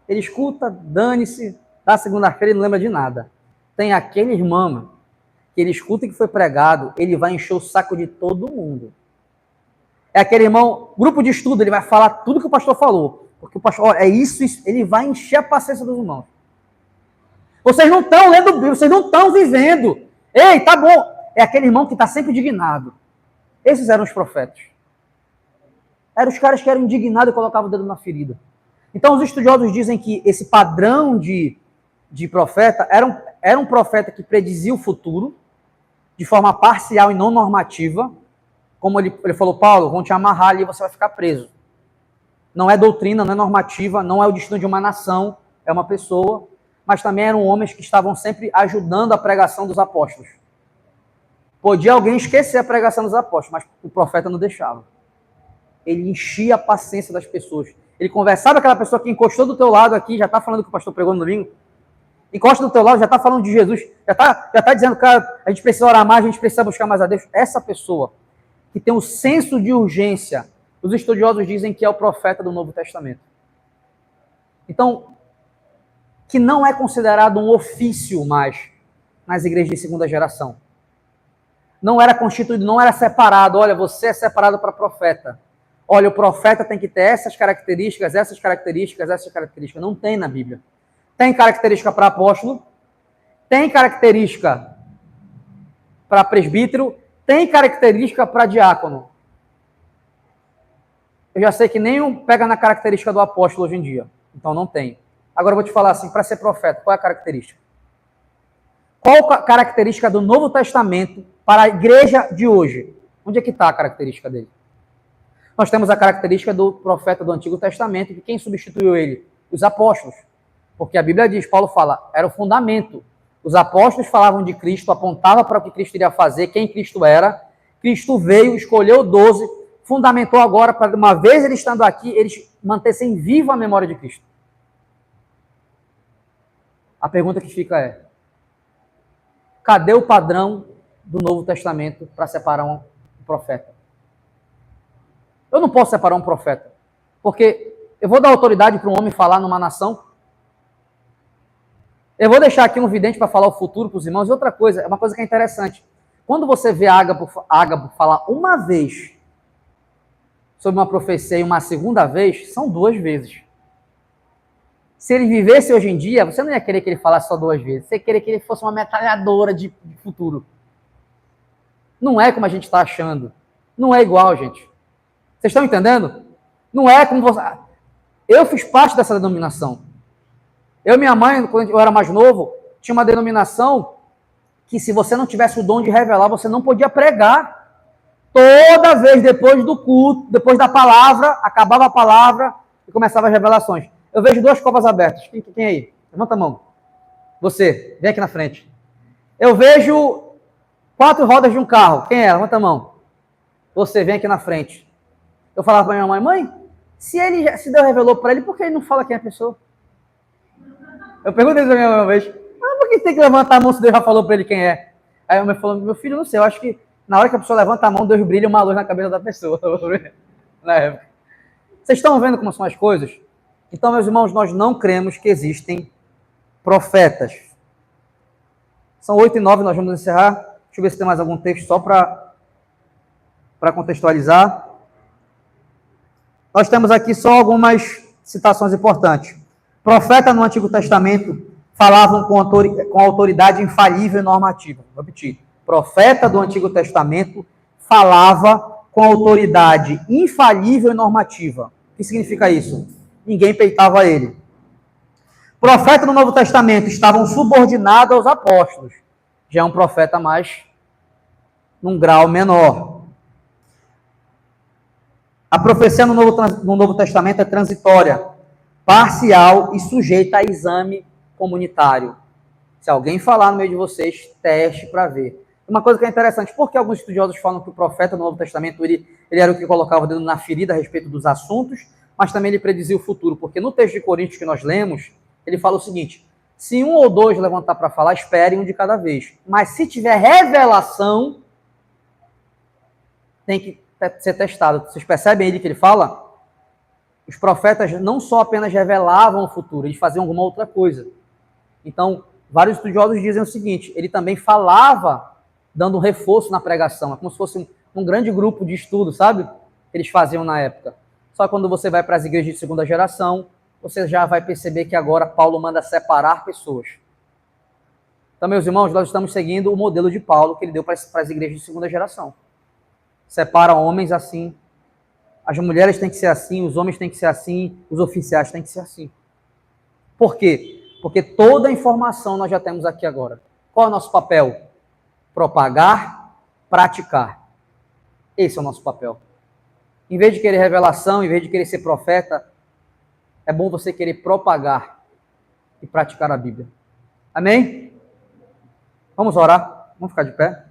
Ele escuta, dane-se, da segunda-feira ele não lembra de nada. Tem aquele irmão que ele escuta que foi pregado, ele vai encher o saco de todo mundo. É aquele irmão, grupo de estudo, ele vai falar tudo que o pastor falou. Porque o pastor, é isso, ele vai encher a paciência dos irmãos. Vocês não estão lendo Bíblia, vocês não estão vivendo. Ei, tá bom. É aquele irmão que está sempre indignado. Esses eram os profetas. Eram os caras que eram indignados e colocavam o dedo na ferida. Então, os estudiosos dizem que esse padrão de profeta era um profeta que predizia o futuro de forma parcial e não normativa. Como ele falou, Paulo, vão te amarrar ali e você vai ficar preso. Não é doutrina, não é normativa, não é o destino de uma nação, é uma pessoa. Mas também eram homens que estavam sempre ajudando a pregação dos apóstolos. Podia alguém esquecer a pregação dos apóstolos, mas o profeta não deixava. Ele enchia a paciência das pessoas. Ele conversava com aquela pessoa que encostou do teu lado aqui, já está falando que o pastor pregou no domingo. Encosta do teu lado, já está falando de Jesus. Já tá dizendo, cara, a gente precisa orar mais, a gente precisa buscar mais a Deus. Essa pessoa que tem um senso de urgência, os estudiosos dizem que é o profeta do Novo Testamento. Então, que não é considerado um ofício mais nas igrejas de segunda geração. Não era constituído, não era separado. Olha, você é separado para profeta. Olha, o profeta tem que ter essas características, essas características, essas características. Não tem na Bíblia. Tem característica para apóstolo, tem característica para presbítero, tem característica para diácono. Eu já sei que nenhum pega na característica do apóstolo hoje em dia. Então não tem. Agora eu vou te falar assim, para ser profeta, qual é a característica? Qual a característica do Novo Testamento para a igreja de hoje? Onde é que está a característica dele? Nós temos a característica do profeta do Antigo Testamento, que quem substituiu ele? Os apóstolos. Porque a Bíblia diz, Paulo fala, era o fundamento. Os apóstolos falavam de Cristo, apontavam para o que Cristo iria fazer, quem Cristo era. Cristo veio, escolheu 12, fundamentou agora, para uma vez ele estando aqui, eles mantessem viva a memória de Cristo. A pergunta que fica é, cadê o padrão do Novo Testamento para separar um profeta? Eu não posso separar um profeta, porque eu vou dar autoridade para um homem falar numa nação? Eu vou deixar aqui um vidente para falar o futuro para os irmãos. E outra coisa, é uma coisa que é interessante. Quando você vê Ágabo falar uma vez sobre uma profecia e uma segunda vez, são 2 vezes. Se ele vivesse hoje em dia, você não ia querer que ele falasse só 2 vezes. Você ia querer que ele fosse uma metralhadora de futuro. Não é como a gente está achando. Não é igual, gente. Vocês estão entendendo? Não é como você... Eu fiz parte dessa denominação. Eu e minha mãe, quando eu era mais novo, tinha uma denominação que se você não tivesse o dom de revelar, você não podia pregar. Toda vez depois do culto, depois da palavra, acabava a palavra e começava as revelações. Eu vejo 2 copas abertas. Quem aí? Levanta a mão. Você, vem aqui na frente. Eu vejo 4 rodas de um carro. Quem é? Levanta a mão. Você, vem aqui na frente. Eu falava para minha mãe, se Deus revelou para ele, por que ele não fala quem é a pessoa? Eu perguntei isso a minha mãe uma vez. Por que tem que levantar a mão se Deus já falou para ele quem é? Aí a mãe falou, meu filho, não sei, eu acho que na hora que a pessoa levanta a mão, Deus brilha uma luz na cabeça da pessoa. Na época. Vocês estão vendo como são as coisas? Então, meus irmãos, nós não cremos que existem profetas. São 8h09, nós vamos encerrar. Deixa eu ver se tem mais algum texto só para contextualizar. Nós temos aqui só algumas citações importantes. Profeta no Antigo Testamento falavam com autoridade infalível e normativa. Vou repetir. Profeta do Antigo Testamento falava com autoridade infalível e normativa. O que significa isso? Ninguém peitava ele. Profeta no Novo Testamento estavam subordinados aos apóstolos. Já é um profeta mais num grau menor. A profecia no Novo Testamento é transitória, parcial e sujeita a exame comunitário. Se alguém falar no meio de vocês, teste para ver. Uma coisa que é interessante, porque alguns estudiosos falam que o profeta no Novo Testamento ele era o que colocava o dedo na ferida a respeito dos assuntos, mas também ele predizia o futuro, porque no texto de Coríntios que nós lemos, ele fala o seguinte, se 1 ou 2 levantar para falar, espere um de cada vez. Mas se tiver revelação, tem que ser testado. Vocês percebem aí que ele fala? Os profetas não só apenas revelavam o futuro, eles faziam alguma outra coisa. Então, vários estudiosos dizem o seguinte, ele também falava, dando um reforço na pregação, é como se fosse um grande grupo de estudo, sabe? Que eles faziam na época. Só que quando você vai para as igrejas de segunda geração, você já vai perceber que agora Paulo manda separar pessoas. Então, meus irmãos, nós estamos seguindo o modelo de Paulo que ele deu para as igrejas de segunda geração. Separa homens assim, as mulheres têm que ser assim, os homens têm que ser assim, os oficiais têm que ser assim. Por quê? Porque toda a informação nós já temos aqui agora. Qual é o nosso papel? Propagar, praticar. Esse é o nosso papel. Em vez de querer revelação, em vez de querer ser profeta, é bom você querer propagar e praticar a Bíblia. Amém? Vamos orar? Vamos ficar de pé?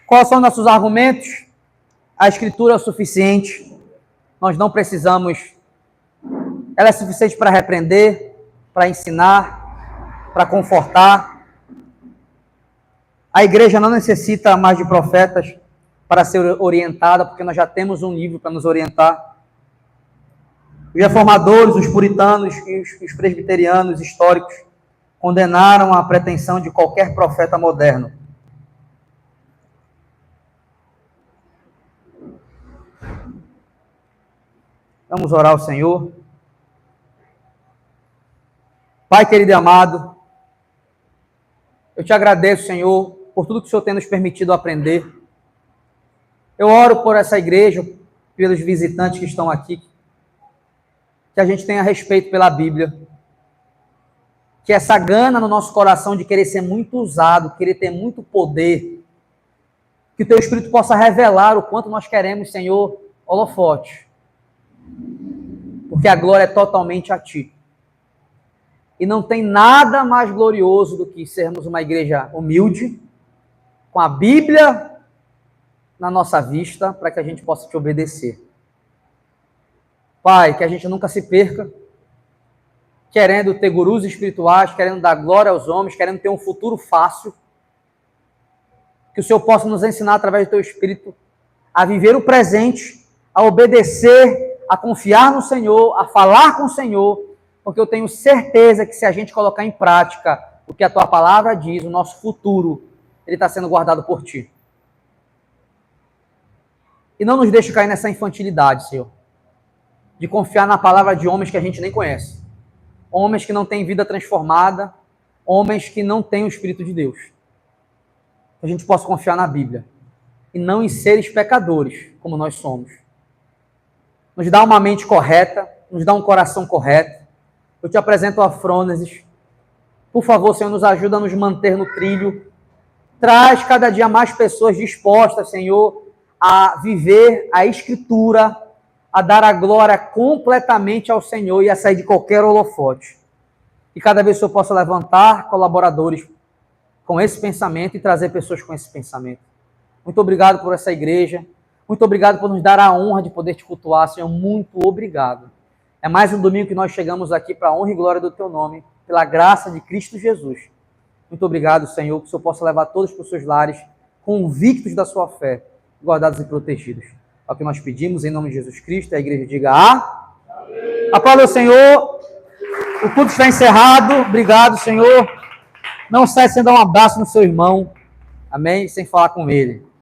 Quais são nossos argumentos? A Escritura é o suficiente. Nós não precisamos. Ela é suficiente para repreender, para ensinar, para confortar. A igreja não necessita mais de profetas para ser orientada, porque nós já temos um livro para nos orientar. Os reformadores, os puritanos e os presbiterianos históricos condenaram a pretensão de qualquer profeta moderno. Vamos orar ao Senhor. Pai querido e amado, eu te agradeço, Senhor, por tudo que o Senhor tem nos permitido aprender. Eu oro por essa igreja, pelos visitantes que estão aqui, que a gente tenha respeito pela Bíblia, que essa gana no nosso coração de querer ser muito usado, querer ter muito poder, que o Teu Espírito possa revelar o quanto nós queremos, Senhor, holofote, porque a glória é totalmente a Ti. E não tem nada mais glorioso do que sermos uma igreja humilde, com a Bíblia na nossa vista, para que a gente possa Te obedecer. Pai, que a gente nunca se perca, querendo ter gurus espirituais, querendo dar glória aos homens, querendo ter um futuro fácil, que o Senhor possa nos ensinar através do Teu Espírito a viver o presente, a obedecer, a confiar no Senhor, a falar com o Senhor, porque eu tenho certeza que se a gente colocar em prática o que a Tua palavra diz, o nosso futuro, ele está sendo guardado por Ti. E não nos deixe cair nessa infantilidade, Senhor, de confiar na palavra de homens que a gente nem conhece. Homens que não têm vida transformada, homens que não têm o Espírito de Deus. Que a gente possa confiar na Bíblia e não em seres pecadores, como nós somos. Nos dá uma mente correta, nos dá um coração correto. Eu te apresento a Frônesis. Por favor, Senhor, nos ajuda a nos manter no trilho. Traz cada dia mais pessoas dispostas, Senhor, a viver a Escritura, a dar a glória completamente ao Senhor e a sair de qualquer holofote. E cada vez o Senhor possa levantar colaboradores com esse pensamento e trazer pessoas com esse pensamento. Muito obrigado por essa igreja. Muito obrigado por nos dar a honra de poder Te cultuar, Senhor. Muito obrigado. É mais um domingo que nós chegamos aqui para a honra e glória do Teu nome, pela graça de Cristo Jesus. Muito obrigado, Senhor, que o Senhor possa levar todos para os seus lares, convictos da sua fé, guardados e protegidos. É o que nós pedimos em nome de Jesus Cristo. A igreja diga amém. Aplauda o Senhor. O culto está encerrado. Obrigado, Senhor. Não sai sem dar um abraço no seu irmão. Amém? Sem falar com ele.